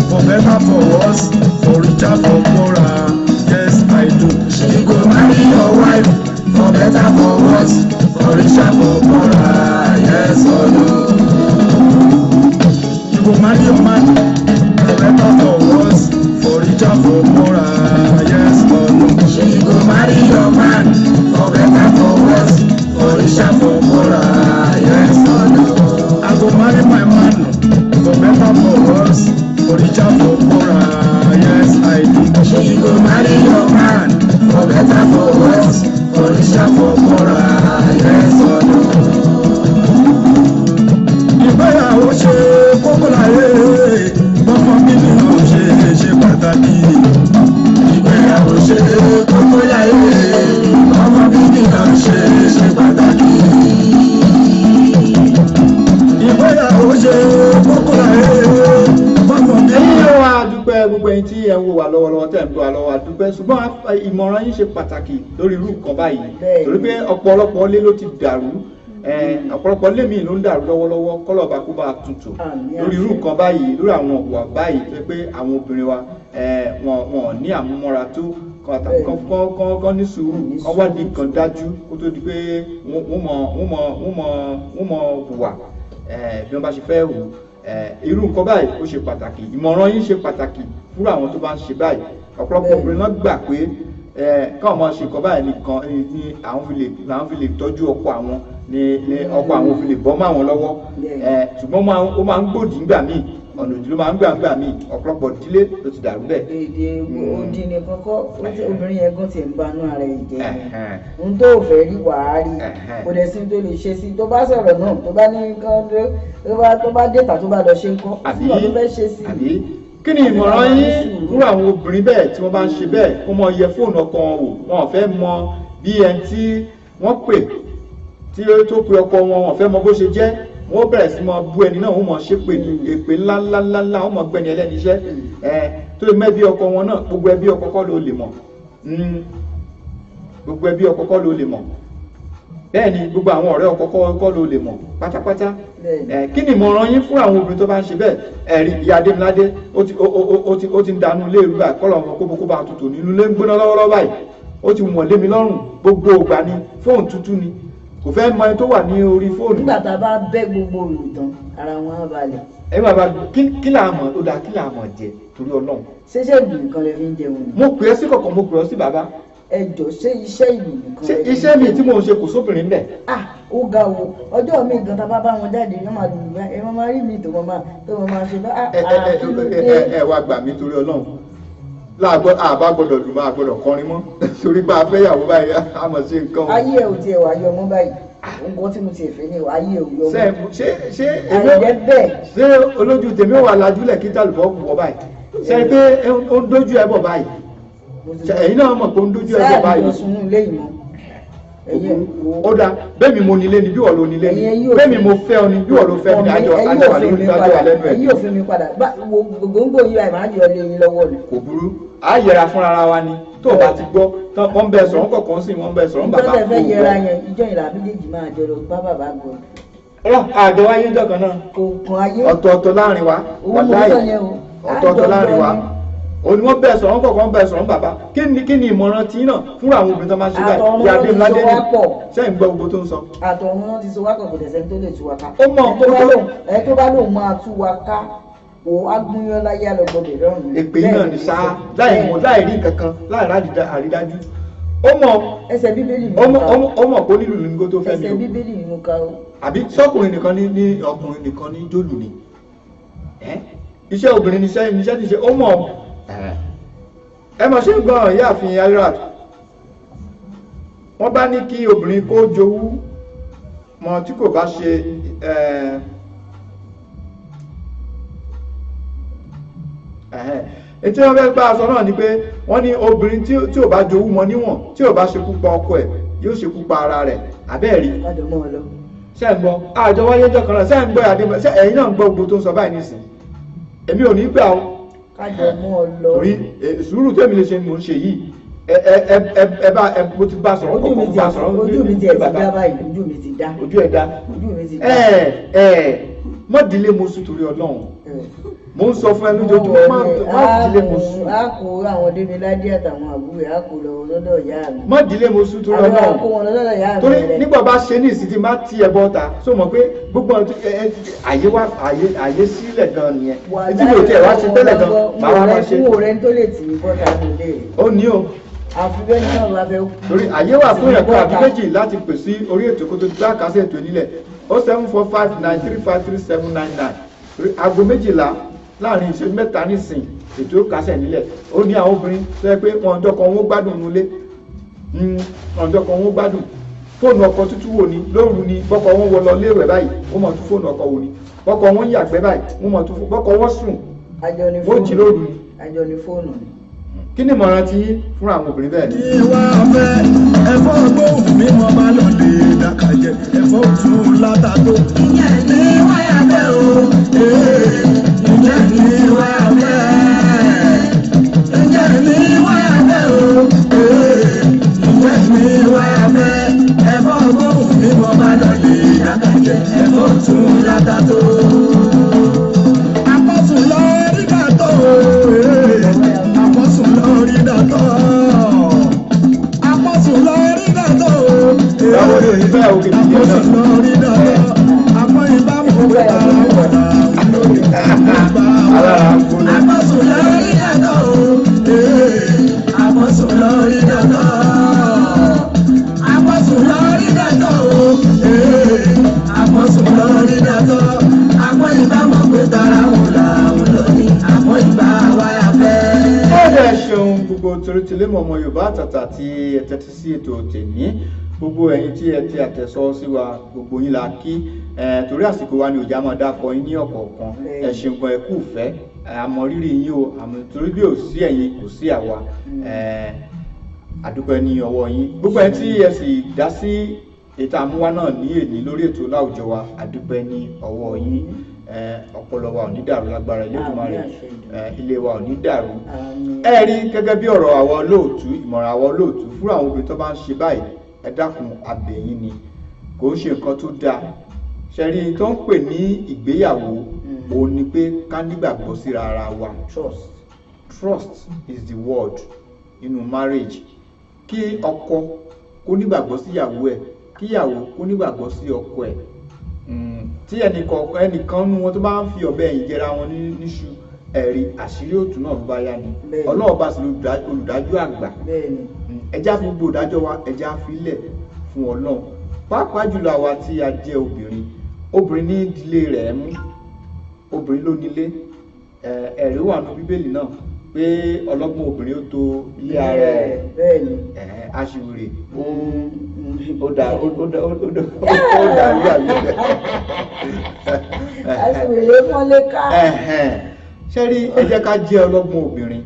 for better for worse, for richer for poorer, yes I do. She go marry your wife for better for worse, for richer for poorer, yes or no? You go marry your man for better for worse, for richer for poorer, yes or no? She go marry your man for better for worse, for richer for poorer, yes or no? I go marry my man for better for worse, for richer for poorer, yes I do. She go marry your man for better for worse, for richer for poorer, yes or no? Ìgbéyàwó ṣe kókó láyé, bọ́mọ bíbí náà ṣe pàtàkì. Ìgbéyàwó ṣe kókó láyé, bọ́mọ bíbí náà ṣe pàtàkì. Ìgbéyàwó ṣe kókó láyé, bọ́mọ bíbí. Ẹ̀yin ló wá dúpẹ́ gbogbo ẹ̀yin tí ẹ ń wò wá lọ́wọ́lọ́wọ́ tẹ̀ ń gbọ́ wá lọ́wọ́ dúpẹ́ ṣùgbọ́n ìmọ̀ràn yín ṣe pàtàkì lórí irú nǹkan báyìí torí pé ọ̀pọ̀lọpọ̀ ilé ló ti dàrú ọ̀pọ̀lọpọ̀ ilé míì ló ń dàrú lọ́wọ́lọ́wọ́ kọ́lọ́ba kó bá tutù lórí irú nǹkan báyìí lórí àwọn ọ̀wà báyìí tó pé àwọn obìnrin wa wọn ní àmúmọ́ra tó kọ́ ní sùúrù kọ́ wá di nǹkan dájú kó tó di pé wọ́n mọ hùwà bí wọ́n bá ṣe fẹ́ hù irú nǹkan báyìí ó ṣe pàtàkì ìmọ̀ràn yín ṣe pàtàkì fún àwọn tó bá ń ṣe báyìí ọ̀pọ̀lọpọ̀ obìnrin náà gbà pé káwọn máa ṣe nǹkan báyìí nìkan ni àwọn fi lè tọ́jú ọkọ àwọn ni ọkọ àwọn fi lè bọ́ mọ́ àwọn lọ́wọ́ ṣùgbọ́n ó máa ń gbòdì ńgbà míì ọ̀nà òdì ló máa ń gbà míì ọ̀pọ̀lọpọ̀ ìdílé ló ti dàrú bẹ́ẹ̀. èdè òdì ni kọ́kọ́ obìnrin yẹn gan ti ń banú ara ẹ̀ jẹ́ ohun tó fẹ́ rí wàá rí kò dẹ̀ sí tó lè ṣe sí tó bá sọ̀rọ̀ náà tó bá ní nǹkan tó bá dẹ́ta tó bá lọ ṣe nǹkan sí ọ̀ tó fẹ́ ṣe sí. kí ni ìmọ̀ràn yín fún àwọn obìnrin bẹ́ẹ̀ tí wọ́n bá ń ṣe bẹ́ẹ̀ kó mọ yẹ fóònù ọkọ wọn wò wọn ò fẹ́ mọ bí ẹni tí wọ́n pè tí ó tó pe ọkọ wọn wọn fẹ́ mọ bó ṣe jẹ́ wọ́n bẹ̀rẹ̀ sí mọ bú ẹni náà wọ́n mọ ṣépè èpè ńláńláńlá wọ́n mọ gbẹ́ni ẹlẹ́ni iṣẹ́ tó lè mẹ́bí ọkọ wọn náà gbogbo ẹbí ọkọ kọ́ ló lè mọ̀ gbogbo ẹbí ọkọ kọ́ ló lè mọ̀ bẹ́ẹ̀ ni gbogbo àwọn ọ̀rẹ́ ọkọ kọ́ ló lè mọ̀ pátápátá kí ni ìmọ̀ràn yín fún àwọn obìnrin tó bá ń ṣe bẹ́ẹ̀ ẹ̀rí ìyá Adémiládé ó ti ń danú ilé ìlú báyìí kọ́lọ̀ ọ̀run kóbókóbá tutù nínú ilé ń gbóná lọ́wọ́lọ́wọ́ báyìí ó ti wọ̀n lé mi lọ́rùn gbogbo ògbà ni fóònù tuntun ni kò fẹ́ mọ ẹni tó wà ní orí fóònù. nígbà tá a bá bẹ́ gbogbo olùtàn ara wọn á balẹ̀. ẹ bàbá kí là á mọ̀ ó dáa kí là á mọ̀ jẹ torí Ọlọ́run. ṣẹṣẹ ìlú nìkan lè fi ń jẹun. mo pè é sí kọ̀ọ̀kan mo pè ọ́ sí bàbá. ẹ jọ ṣé iṣẹ́ ìlú nìkan lè fi ń jẹun. iṣẹ́ mi tí mo ń ṣe kò sóbìnrin bẹ̀. ó ga o ọjọ́ mi gan tá a bá bá wọn jáde yóò máa dùn ẹ máa rí mi tó máa ṣe bá. ẹ wá gbà mí torí Ọlọ́run àbá gbọ́dọ̀ dùn máa gbọ́dọ̀ kọrin mọ́ torí bá a fẹ́ yàwó báyìí a mọ̀ sí nǹkan. ayé ẹ ò tiẹ̀ wá yọ ọmọ báyìí nǹkan tí mo ti fẹ́ ní ayé ò yọ ọmọ. ṣé àìjẹ́ bẹ́ẹ̀. ṣé olójú tèmi wà lájúlẹ̀ kí tàlùbọ̀ kù wọ́ báyìí ṣe pé ó ń dójú ẹ bọ̀ báyìí ẹ̀yin náà mọ̀ pé ó ń dójú ẹ bọ̀ báyìí. sáà ìlọsùn ilé ìmọ̀ ó dá bẹ́ẹ̀ mi mo nílé ni bí wọ́n lo nílé ni bẹ́ẹ̀ mi mo fẹ́ ọ ni bí wọ́n lo fẹ́ ni àjọ wà lórí ìdájọ́ wà lẹ́nu ẹ̀. ẹ̀yin ò fi mi padà gbogbo yìí àìmọ́ àjọ lé yín lọ́wọ́ ni. kò burú a yẹra fúnra wa ni tó o bá ti gbọ́ wọ́n bẹ sọ̀rọ̀ kọ̀ọ̀kan sí wọ́n bẹ sọ̀rọ̀ bàbá kò gbọ́. ìjọ tẹ fẹ́ yẹra yẹn ìjọ ìlà méjèèjì máa jọ lọ bá bàbá gbọ́. àjọ wáyé jọ kan náà kò kan ayé ọ̀tọ̀ọ̀tọ̀ láàrin wa ọ̀tọ̀ọ̀tọ̀ láàrin wa òní wọ́n bẹ sọ̀rọ̀ kọ̀ọ̀kan bẹ sọ̀rọ̀ bàbá kí ni ìmọ̀ràn tí náà fúnra àwọn obìnrin tó máa ń ṣe báyìí ìyá Adémiládé ní sẹ́yìn gbọ́ gbogbo tó ń sọ. àtọ̀run wọn ti so wákọ̀ kò tẹ̀sẹ̀ tó lè tú wa ká. ó mọ̀ ẹ tó bá lóun máa tú wa ká o agbóyan láyé àlọ́gbọ̀dẹ̀ lọ́rùn. èpè náà ní sáá láì rí kankan láì àrídájú ó mọ̀ ẹsẹ̀ bíbélì ni ó mọ̀ pé onílù ní kó tó fẹ́ mi o ẹsẹ̀ bíbélì ni mo ka o. àbí sọ́kùnrin nìkan ní ọkùnrin nìkan ní jólù ni iṣẹ́ obìnrin níṣẹ́ ti ṣe ó mọ̀ ẹ mọ̀ ṣe ń gbọ́n ìyáàfin Ayrat wọ́n bá ní kí obìnrin kó jowú mọ́ tí kò bá ṣe ètí wọ́n fẹ́ bá aṣọ náà ni pé wọ́n ní obìnrin tí ò bá jowú mọ́ níwọ̀n tí ò bá ṣekú pa ọkọ ẹ̀ yóò ṣekú pa ara rẹ̀ abẹ́ẹ̀rí sẹ́ǹgbọ́ àjọ wáyé jọ kan náà sẹ́ǹgbọ́ àdébọ̀ ẹ̀yin náà ń gbọ́ gbogbo tó ń sọ báyìí nísìn èmi ò ní gbà ó kájọ mọ́ ọ lọ torí sùúrù tẹ́mi lè ṣe ni mò ń ṣe yìí ẹ bá mo ti bá sọ̀rọ̀ ojú mi ti dá báyìí ojú mi ti dá ojú ẹ̀ dá mọ́dílé Mosú torí Ọlọ́run mo ń sọ fún ẹ lójoojúmọ́ mọ́dílé Mosú. a kó àwọn Démiládé àtàwọn àbúrò ẹ̀ a kó lọ lọ́dọ̀ ìyá mi. mọ́dílé Mosú torí Ọlọ́run torí nígbà bá ṣe ní ìsìn tí má ti ẹ bọ́ta sọ mọ̀ pé gbogbo àyè sílẹ̀ gan nìyẹn títí mi ò tiẹ̀ wá ṣe tẹ́lẹ̀ gan màá wá máa ṣe. fún òrẹ́ tó lè tì í bọ́ta nílé. ó ní o. àfihàn náà wà fẹ́. torí àyè wà fún ẹ̀kọ́ àbí méjì láti pè sí orí ètò kó tó ti bá kásẹ̀ ètò nílẹ̀ 07459353799 aago méjìlá láàrin ìṣẹ́jú mẹ́ta nísìn ètò kásẹ̀ nílẹ̀ ó ní àwọn obìnrin tó yẹ pé wọn ọ̀dọ́kọ̀ wọn gbádùn nulẹ̀ ọ̀dọ́kọ̀ wọn gbádùn fóònù ọkọ̀ tútù wò ní lóru ni bọ́kọ̀ wọn wọ lọ léèwẹ̀ báyìí wọ́n mọ̀ tún fóònù ọkọ̀ wò ní bọ́kọ̀ wọn yàgbẹ́ báyìí wọ́n mọ̀ tún bọ́kọ̀ wọn sùn wọ́n jí lóru ni. àjọ ni fóònù ni. kí ni ìmọ̀ràn ti yín fún àwọn obìnrin bẹ́ẹ̀ ni. ìwà ọ̀fẹ́ ẹ̀fọ́ gbóhùn mi mo bá lọ lè dàkàjẹ́ ẹ̀fọ́ òtún látàtó. ìyẹn ní wáyà bẹ́ o ìyẹn ní wáyà bẹ́ ìyẹn ní wáyà bẹ́ o ìyẹn ní wáyà bẹ́ ẹ̀fọ́ gbóhùn mi mo bá lọ lè dàkàjẹ́ ẹ̀fọ́ òtún látàtó. àpọ̀tún lọ rí kàtó àpọ̀sùn lórí dàtọ̀ àpọ̀sùn lórí dàtọ̀ àpọ̀sùn lórí dàtọ̀ àpọ̀ ìbámu gbẹ̀dà wọ̀dà lórí ìgbà àpọ̀sùn lórí dàtọ̀ àpọ̀sùn lórí dàtọ̀ àpọ̀sùn lórí dàtọ̀ àpọ̀sùn lórí dàtọ̀ àpọ̀ ìbámu gbẹ̀dà wọ̀dà lórí àpọ̀ ìgbà wáyà fẹ́. ẹ ṣeun gbogbo torítilé mọ̀ ọmọ Yorùbá àtàtà tí ẹ tẹ́tí sí ètò tèmi gbogbo ẹ̀yin tí ẹ ti àtẹ̀sọ́ sí wa gbogbo yín la kí torí àsìkò wa ni òjá máa dákọ yín ní ọ̀kọ̀ọ̀kan ẹ ṣeun gan ẹ kú fẹ́ àmọ́ rírì yín o àmọ́ torí bí ò sí ẹ̀yin kò sí àwa àdúpẹ́ ní ọwọ́ yín gbogbo ẹ tí ẹ sì dá sí ètò àmúwá náà ní èní lórí ètò láwùjọ wa àdúpẹ́ ní ọwọ́ yín ọpọlọ wa ò ní dàrú lágbára Elédùmarè ilé wa ò ní dàrú ẹ rí gẹ́gẹ́ bí ọ̀rọ̀ àwọn olóòtú ìmọ̀ràn àwọn olóòtú fún àwọn obìnrin tó bá ń ṣe báyìí ẹ dákun abẹ̀yìn ni kò ń ṣe nǹkan tó dáa ṣẹ́rí tó ń pè ní ìgbéyàwó òun ni pé ká nígbàgbọ́ síra ara wa trust is the word nínú marriage kí ọkọ kó nígbàgbọ́ síyàwó ẹ̀ kíyàwó kó nígbàgbọ́ sí ọkọ ẹ̀ tí ẹnìkan nu wọn tó bá ń fi ọ̀bẹ ẹ̀yìn jẹra wọn níṣu ẹ̀rí àṣírí òtún náà ló bá yá ni Ọlọ́run bá sì olùdájọ́ àgbà ẹjá fi gbogbo ìdájọ́ wa ẹjá filẹ̀ fún Ọlọ́run pàápàá jùlọ àwa tí a jẹ́ obìnrin ní ìdílé rẹ̀ mú obìnrin ló nílé ẹ̀rí wà ní Bíbélì náà pé ọlọ́gbọ́n obìnrin ó tò ilé ara ẹ̀ aṣiwèrè ó dà rí àyè aṣiwèrè mọ́lé ká. ṣé rí ẹ jẹ́ ká jẹ́ ọlọ́gbọ́n obìnrin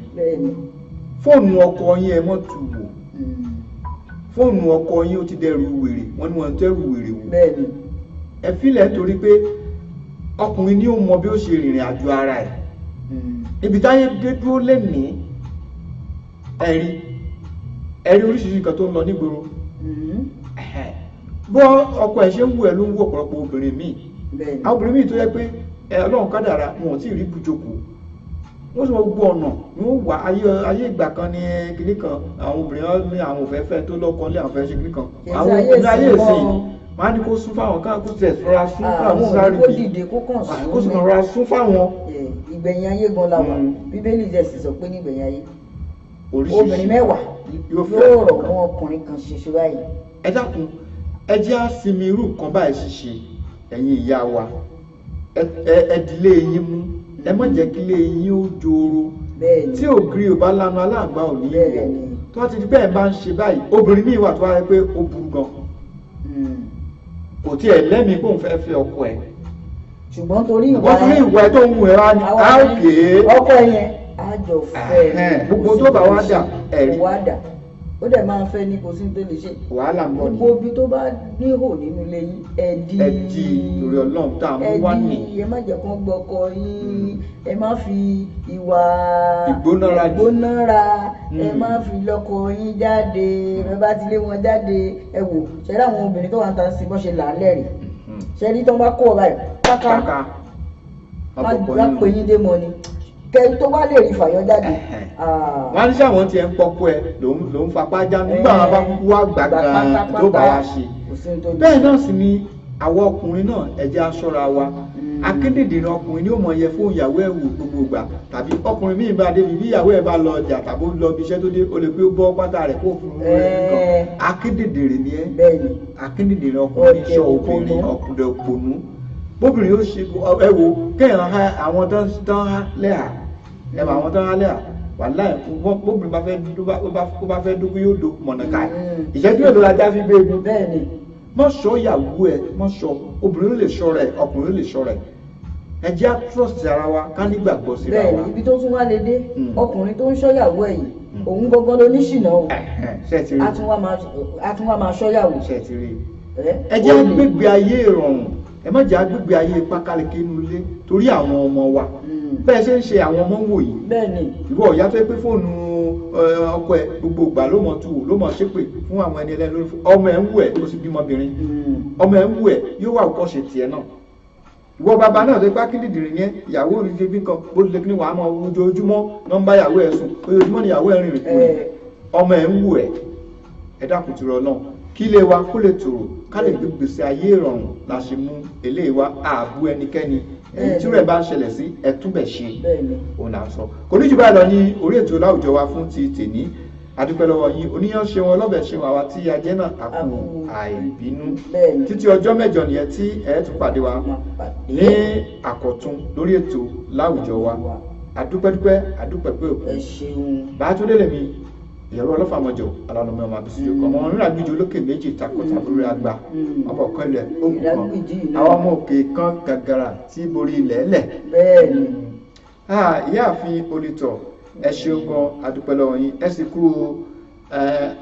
fóònù ọkọ yín ẹ mọ́ tù wò fóònù ọkọ yín ó ti dẹrù wèrè wọ́n ní wọ́n tẹ́rù wèrè wò ẹ filẹ̀ nítorí pé ọkùnrin ní ó mọ bí ó ṣe rìnrìn àjò ara ẹ̀ ibi táyé dé dúró lẹ́nìí ẹ̀rí oríṣiríṣi nǹkan tó ń lọ nígboro bọ́ ọkọ ẹ̀ ṣe ń wù ẹ́ ló ń wù ọ̀pọ̀lọpọ̀ obìnrin míì àwọn obìnrin míì tó yẹ pé Ọlọ́run kádàrá wọn ò tí ì rí ibùjókòó wọ́n sì mọ gbogbo ọ̀nà ni wọ́n wà ayé ìgbà kan ní kinní kan àwọn obìnrin ní àwọn òfẹ́fẹ́ tó lọ́kọ́ lé àwọn fẹ́ ṣe kinní kan àwọn obìnrin ayé ìsìn máa ní kó sún fáwọn káà kó tẹ̀ rọra sún fáwọn sáré bì kó sì rọra sún fáwọn. ìgbẹ̀yìn ayé gan la wà Bíbélì jẹ́ sì sọ pé nígbẹ̀yìn ayé obìnrin mẹ́wàá yóò rọ̀ mọ́ ọkùnrin kan ṣoṣo báyìí. ẹ dákun ẹ jẹ́ àsinmi irú nǹkan báyìí ṣíṣe ẹ̀yin ìyá wa ẹ dìlé yín mú ẹ má jẹ́ kí ilé yín ó joro tí ògiri ò bá lanu aláǹgbá ò ní wọ̀ tó wá ti di bẹ́ẹ̀ bá ń ṣe báyìí obìnrin míì wà tó wá rẹ pé ó burú gan kò tí ẹ lẹ́mìí kó ń fẹ́ fẹ́ ọkọ ẹ̀ ṣùgbọ́n torí ìwà ẹ̀ tó ń wù ẹ́ wá ní áòkè ọkọ yẹn àjọ fẹ́ gbogbo tó bá wá dà ẹ̀rí ó dẹ̀ máa ń fẹ́ ní kò sí tó lè ṣe. wàhálà ń bọ̀ ní. gbogbo ibi tó bá níhò nínú ilé yín ẹ̀dì lórí ọlọ́run tá à ń wá ní. ẹ má jẹ́ kán gbọ́kọ yín, ẹ má fi ìwà ìgbónára ẹ má fi lọ́kọ yín jáde, ẹ bá ti lé wọn jáde. ẹ wò ṣẹ́rí àwọn obìnrin tó wà ń ta sí bọ́ ṣe là á lẹ́rìí, ṣẹ́rí tó ń bá kó ọ báyìí káká má pè yín dé mọ́ ni kẹ́yìn tó bá lè rí fàyọ jáde. wọ́n á ní sáwọn tiẹ̀ ń pọ́kú ẹ ló ń fapá já nígbà wọn bá kú wá gbàgbà tó bá wa ṣe. bẹ́ẹ̀ náà sì ni àwọn ọkùnrin náà ẹ jẹ́ á ṣọ́ra wa. akédèdè ni ọkùnrin ni ó mọ iye fún ìyàwó ẹ̀ wò gbogbo ìgbà, tàbí ọkùnrin míì bá débi bí ìyàwó ẹ̀ bá lọ ọjà tàbí ó lọ ibi iṣẹ́ tó dé ó lè pé ó bọ́ pátá rẹ̀ kó fún un nǹkan. akédèdè rẹ̀ ni ẹ́, akédèdè ni ọkùnrin ṣọ́ obìnrin, ọkùnrin òpònú bóbìnrin ó ṣe ẹ wo kéèyàn ha àwọn tó ń lẹ́hà ẹ mọ àwọn tó ń lẹ́hà wàláì bóbìnrin bá fẹ́ dúkú yóò dó mọ̀nàká ìṣẹ́jú èlò ajá fi gbé egun. bẹ́ẹ̀ni mọ̀ ṣọ́ ìyàwó ẹ̀ mọ̀ ṣọ́ obìnrin ló lè ṣọ́ rẹ̀ ọkùnrin ló lè ṣọ́ rẹ̀ ẹ jẹ́ trust ara wa ká nígbàgbọ́ síra wa. bẹ́ẹ̀ni ibi tó tún wá lè dé ọkùnrin tó ń ṣọ́yàwó ẹ̀ yìí òun gangan ló ní ṣìnà o a tún wá máa ṣọ́yàwó. ẹ jẹ́ gbégbé ayé ìrọ̀rùn, ẹ má jẹ́ agbègbè ayé pákáleke inú ilé torí àwọn ọmọ wa bẹ́ẹ̀ ṣe ń ṣe àwọn ọmọ wò yìí. bẹ́ẹ̀ni ìwọ ìyá tó pé fóònù ọkọ ẹ gbogbo ìgbà ló mọ tu wò ló mọ ṣépè fún àwọn ẹni ẹlẹ́ni lórí ọmọ ẹ ń wù ẹ ó sì bímọ obìnrin ọmọ ẹ ń wù ẹ yóò wà kọ́ ṣe tiẹ̀ náà. ìwọ bàbá náà tó pé akíndìdìrín yẹn ìyàwó rí ṣe bí kan bó ti lè kí ni wàá mọ ojoojúmọ́ nọ́mbà ìyàwó ẹ sùn ojoojúmọ́ ni ìyàwó ẹ rìnrìn kúrò ọmọ ẹ ń wù ẹ dákun ti rọ náà kí ilé wa kó lè tòrò ká lè gbé gbèsè ayé ìrọ̀rùn la ṣe mú eléyìí wá ààbò ẹnikẹ́ni èyí tí rẹ̀ bá ń ṣẹlẹ̀ sí ẹ̀túnbẹ̀ ṣe òun là ń sọ. kò ní jù báyìí lọ ní orí ètò láwùjọ wa fún ti tèní adúpẹ́ lọ́wọ́ yín oníyàn ṣe wọn ọlọ́bẹ̀ ṣe wọn àwa tí a jẹ́ náà àkú àìbínú títí ọjọ́ mẹ́jọ nìyẹn tí ẹ̀ tún pàdé wa ní àkọ̀tun lórí ètò láwùjọ wa adúpẹ́ pé òkú bá a tó délé mi ìyàwó ọlọ́fàmọ́jọ alánumọ́ ọmọ abisílẹ̀ ọkọ̀ ọmọ onírà gbíjọ olókè méjì takọta lórí àgbà ọmọ ọ̀kan ilẹ̀ òkú kan àwọn ọmọ òkè kan gàgàrà tí borí ilẹ̀ ẹlẹ̀. bẹ́ẹ̀ni. ìyáàfin olùtọ̀ ẹ ṣeun gan adúpẹ́ lọ́wọ́ yín ẹ sì kú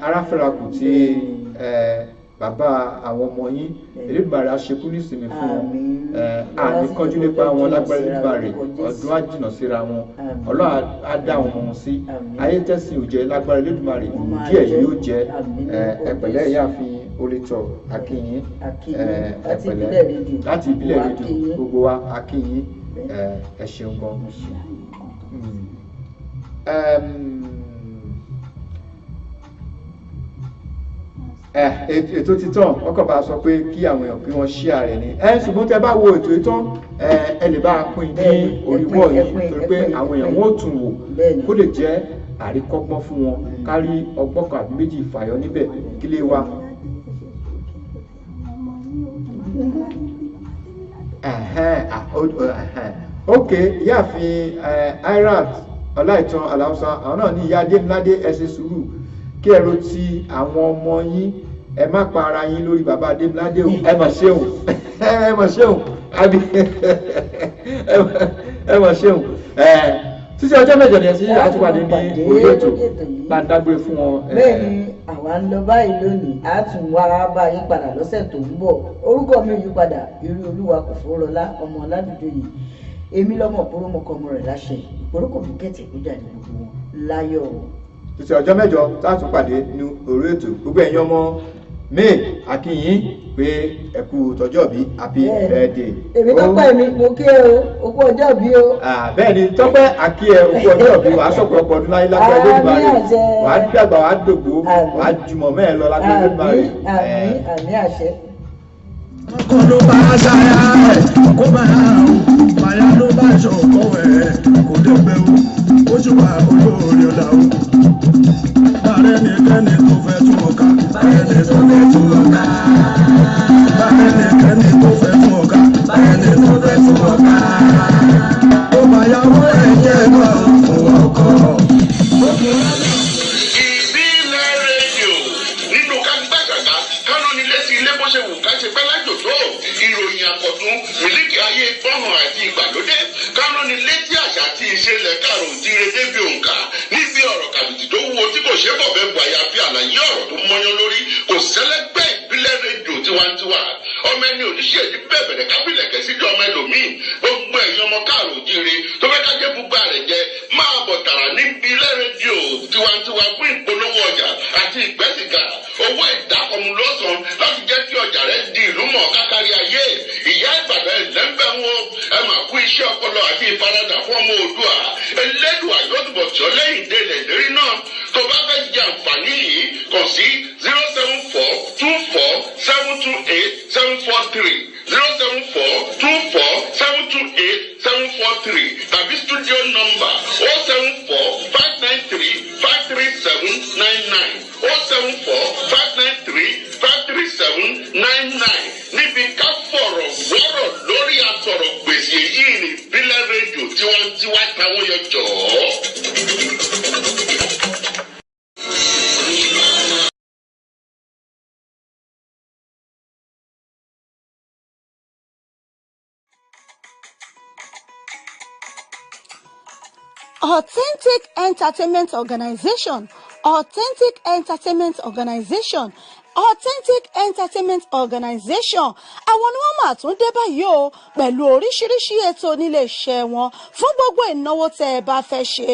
aráfẹ́rakù tí bàbá àwọn ọmọ yín Elédùmarè aṣekú nísìnyí fún wọn àní kánjú nípa wọn lágbára Elédùmarè ọdún àjìnà síra wọn Ọlọ́run á dá àwọn ọmọ wọn sí ayé tẹ̀sìn òjẹ́ lágbára Elédùmarè díẹ̀ yóò jẹ́ ẹ̀pẹ̀lẹ́ ìyáàfin olùtọ̀ akínyìn ẹ̀pẹ̀lẹ́ láti ìbílẹ̀ rédíò gbogbo wa akínyìn ẹ ṣeun gan. ètò títàn ọkọ̀ bá sọ pé kí àwọn èèyàn kí wọ́n ṣí ààrẹ ni ṣùgbọ́n tẹ bá wo ètò ìtàn ẹ lè bá a pín ní orí bọ́ọ̀ yìí torí pé àwọn èèyàn wọn ò tún wò kó lè jẹ́ àríkọ́gbọ́n fún wọn kárí ọgbọ́n kan àbí méjì fàyọ níbẹ̀ kí lè wá. ok ìyáàfin irat ọláìtàn aláùsá àwọn náà ní ìyá adémiládé ẹ ṣe sùúrù kí ẹ ro ti àwọn ọmọ yín ẹ má pa ara yín lórí bàbá adémiládé o ẹ mà ṣeun ẹ mà ṣeun àbí ẹ mà ṣeun títí ọjọ́ mẹ́jọ ni ẹ sí àtúpàdé ní orí ètò bá ń dágbére fún wọn. bẹ́ẹ̀ni àwa ń lọ báyìí lónìí a tún wá bá yín padà lọ́sẹ̀ tó ń bọ̀ orúkọ mi yí padà irú olúwa kò fọrọlá ọmọ ọládùúgbò yìí èmi lọmọ òpórómọkọ ọmọ rẹ láṣẹ ìpòrókò mi kẹtẹ ìgbéjà ní gbogbo wọn láyọ̀. títí ọjọ́ mẹ́jọ tá a tún pàdé ní orí ètò gbogbo ẹ̀yin ọmọ may akínyìn pé ẹ kú tọjọ́bí happy birthday. èmi tọ́pẹ́ mi mo kí ẹ o òkú ọjọ́ bí o. bẹ́ẹ̀ ni tọ́pẹ́ àkí ẹ òkú ọjọ́ bí wàá sọ̀pọ̀ ọ̀pọ̀ ọdún láyé lágbára Olódùmarè wàá dàgbà wàá dògbò wàá jùmọ̀ mẹ́ẹ̀ lọ lágbára Olódùmarè. àmì àṣẹ. kó ló bá ṣáyà ẹ̀ kó bá bàyà ló bá ṣòkò ẹ̀ kó débẹ̀ o ó ṣùgbọ́n olóore ọ̀la o. bàrẹ̀ nìkẹ́ni tó fẹ́ tún ọ̀ka bàrẹ̀ ní tó fẹ́ tún ọ̀ka bàrẹ̀ nìkẹ́ni tó fẹ́ tún ọ̀ka bàrẹ̀ ní tó fẹ́ tún ọ̀ka. ó bàyà wọ́n ẹ̀ jẹ́ náà fún ọkọ̀. Ìbílẹ̀ rédíò nínú kágbàgàgà kánú ni létí ilé bó ṣe wù ká ṣe pẹ́ lájò tó ìròyìn àkọ́tún mílíkì ayé fọ́hùn àti ìgbàlódé kánú ni létí àṣà àti ìṣẹ̀lẹ̀ kàrò òjìrè débi òǹkà níbi ọ̀rọ̀ kàbìtì tó wúwo tí kò ṣe bọ̀ bẹ́ẹ̀ bu àyàfi àlàyé ọ̀rọ̀ tó mọ́yán lórí kò sẹ́lẹ́gbẹ́ ìbílẹ̀ rédíò tiwantiwa ọmọ ẹni oníṣèlú bẹ̀bẹ̀rẹ̀ kábílẹ̀kẹ́ sí ọmọ ẹlòmíì gbogbo ẹ̀yin ọmọ káàrò jíire tó fẹ́ kájé búgbà rẹ̀ jẹ máa bọ̀ tààrà níbi ilé rédíò tiwantiwa fún ìpolówó ọjà àti ìgbẹ́sìgà owó ìdákọ̀mù lọ́sàn láti jẹ́ kí ọjà rẹ̀ di ìlú mọ̀ kákárí ayé ìyá ìbàdàn ẹ̀lẹ́mbẹ̀ wọn ẹ máa kú iṣẹ́ ọpọlọ àti ìfaradà fún ọmọ Oòduà Elédùà yóò túbọ̀ tí ó lẹ́yìn délẹ̀ lérí náà tó bá fẹ́ jẹ àǹfààní yìí kàn sí 07424728743 07424728743 tàbí studio number 07459353799 07459353799 níbi ká fọ̀rọ̀ wọ́rọ̀ lórí àtọ̀rọ̀ gbèsè yìí ní ìbílẹ̀ rédíò tiwantiwa táwọn yọ jọ̀ọ́. Authentic Entertainment Organization, Authentic Entertainment Organization, Authentic Entertainment Organization àwọn ni wọ́n máa tún dé báyìí o pẹ̀lú oríṣiríṣi ètò nílé iṣẹ́ wọn fún gbogbo ìnáwó tẹ́ ẹ bá fẹ́ ṣe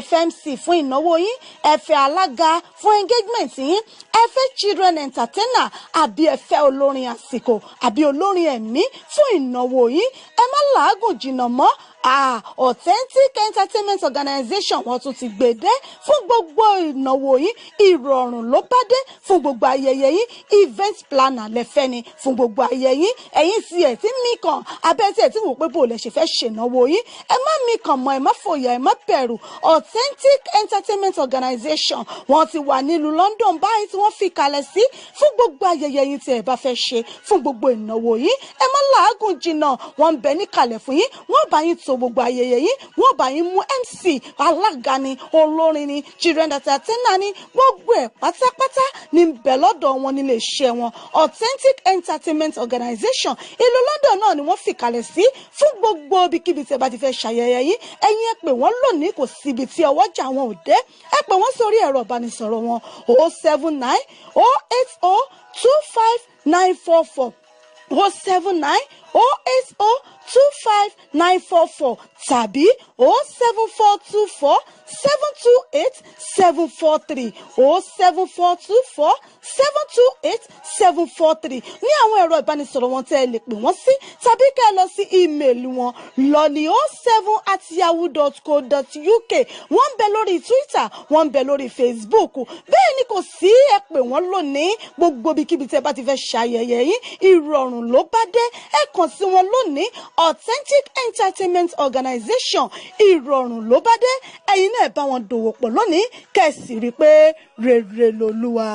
FMC fún ìnáwó yín ẹ fẹ́ alága fún engagement yín ẹ fẹ́ children entertainer àbí ẹ fẹ́ olórin àsìkò àbí olórin ẹ̀mí fún ìnáwó yín ẹ má làágùn jìnnà mọ́ Authentic Entertainment Organization wọ́n tún ti gbèdé fún gbogbo ìnáwó yín ìrọ̀rùn ló bá dé fún gbogbo ayẹyẹ yín event planner lẹ́fẹ́ ni fún gbogbo ayẹyẹ yín ẹ̀yin tí ẹ̀ tí mí kàn abẹ́tí ẹ̀ tí wò pé bò lẹ̀ ṣe fẹ́ ṣènáwó yín ẹ má mí kàn mọ́ ẹ má fòyà ẹ má bẹ̀rù Authentic Entertainment Organization wọ́n ti wà nílùú London báyìí tí wọ́n fi kalẹ̀ sí fún gbogbo ayẹyẹ yín tí ẹ bá fẹ́ ṣe fún gbogbo ìnáwó yín ẹ má làágùn jìnnà wọ́n ń bẹ níkàlẹ̀ fún yín wọ́n bá yín tó gbogbo ayẹyẹ yín wọ́n bá yín mú MC alága ni olórin ni children entertainer ni gbogbo ẹ̀ pátápátá ní bẹ̀ lọ́dọ̀ wọn nílé iṣẹ́ wọn Authentic Entertainment Organization ìlú London náà ni wọ́n fìkàlẹ̀ sí fún gbogbo ibikíbi tí ẹ bá ti fẹ́ ṣàyẹyẹ yín ẹ̀yin ẹ pè wọ́n lónìí kò síbi tí ọwọ́jà wọn ò dé ẹ pè wọ́n sórí ẹ̀rọ ìbánisọ̀rọ̀ wọn 079 080 25944 079 080 25944 tàbí 07424 728 743 07424 728 743 ní àwọn ẹ̀rọ ìbánisọ̀rọ̀ wọn tẹ́ ẹ lè pè wọ́n sí tàbí kẹ́ ẹ lọ sí ímeèlì wọn lolly07@yahoo.co.uk wọ́n ń bẹ lórí Twitter wọ́n ń bẹ lórí Facebook bẹ́ẹ̀ ni kò sí ẹ pè wọ́n lónìí gbogbo ibikíbi tẹ́ bá ti fẹ́ ṣayẹyẹ yín ìrọ̀rùn ló bá dé ẹ kàn sí wọn lónìí Authentic Entertainment Organization ìrọ̀rùn ló bá dé ẹ̀yin náà bá wọn dòwò pọ̀ lónìí kẹ́ ẹ sì rí i pé rere lolúwa.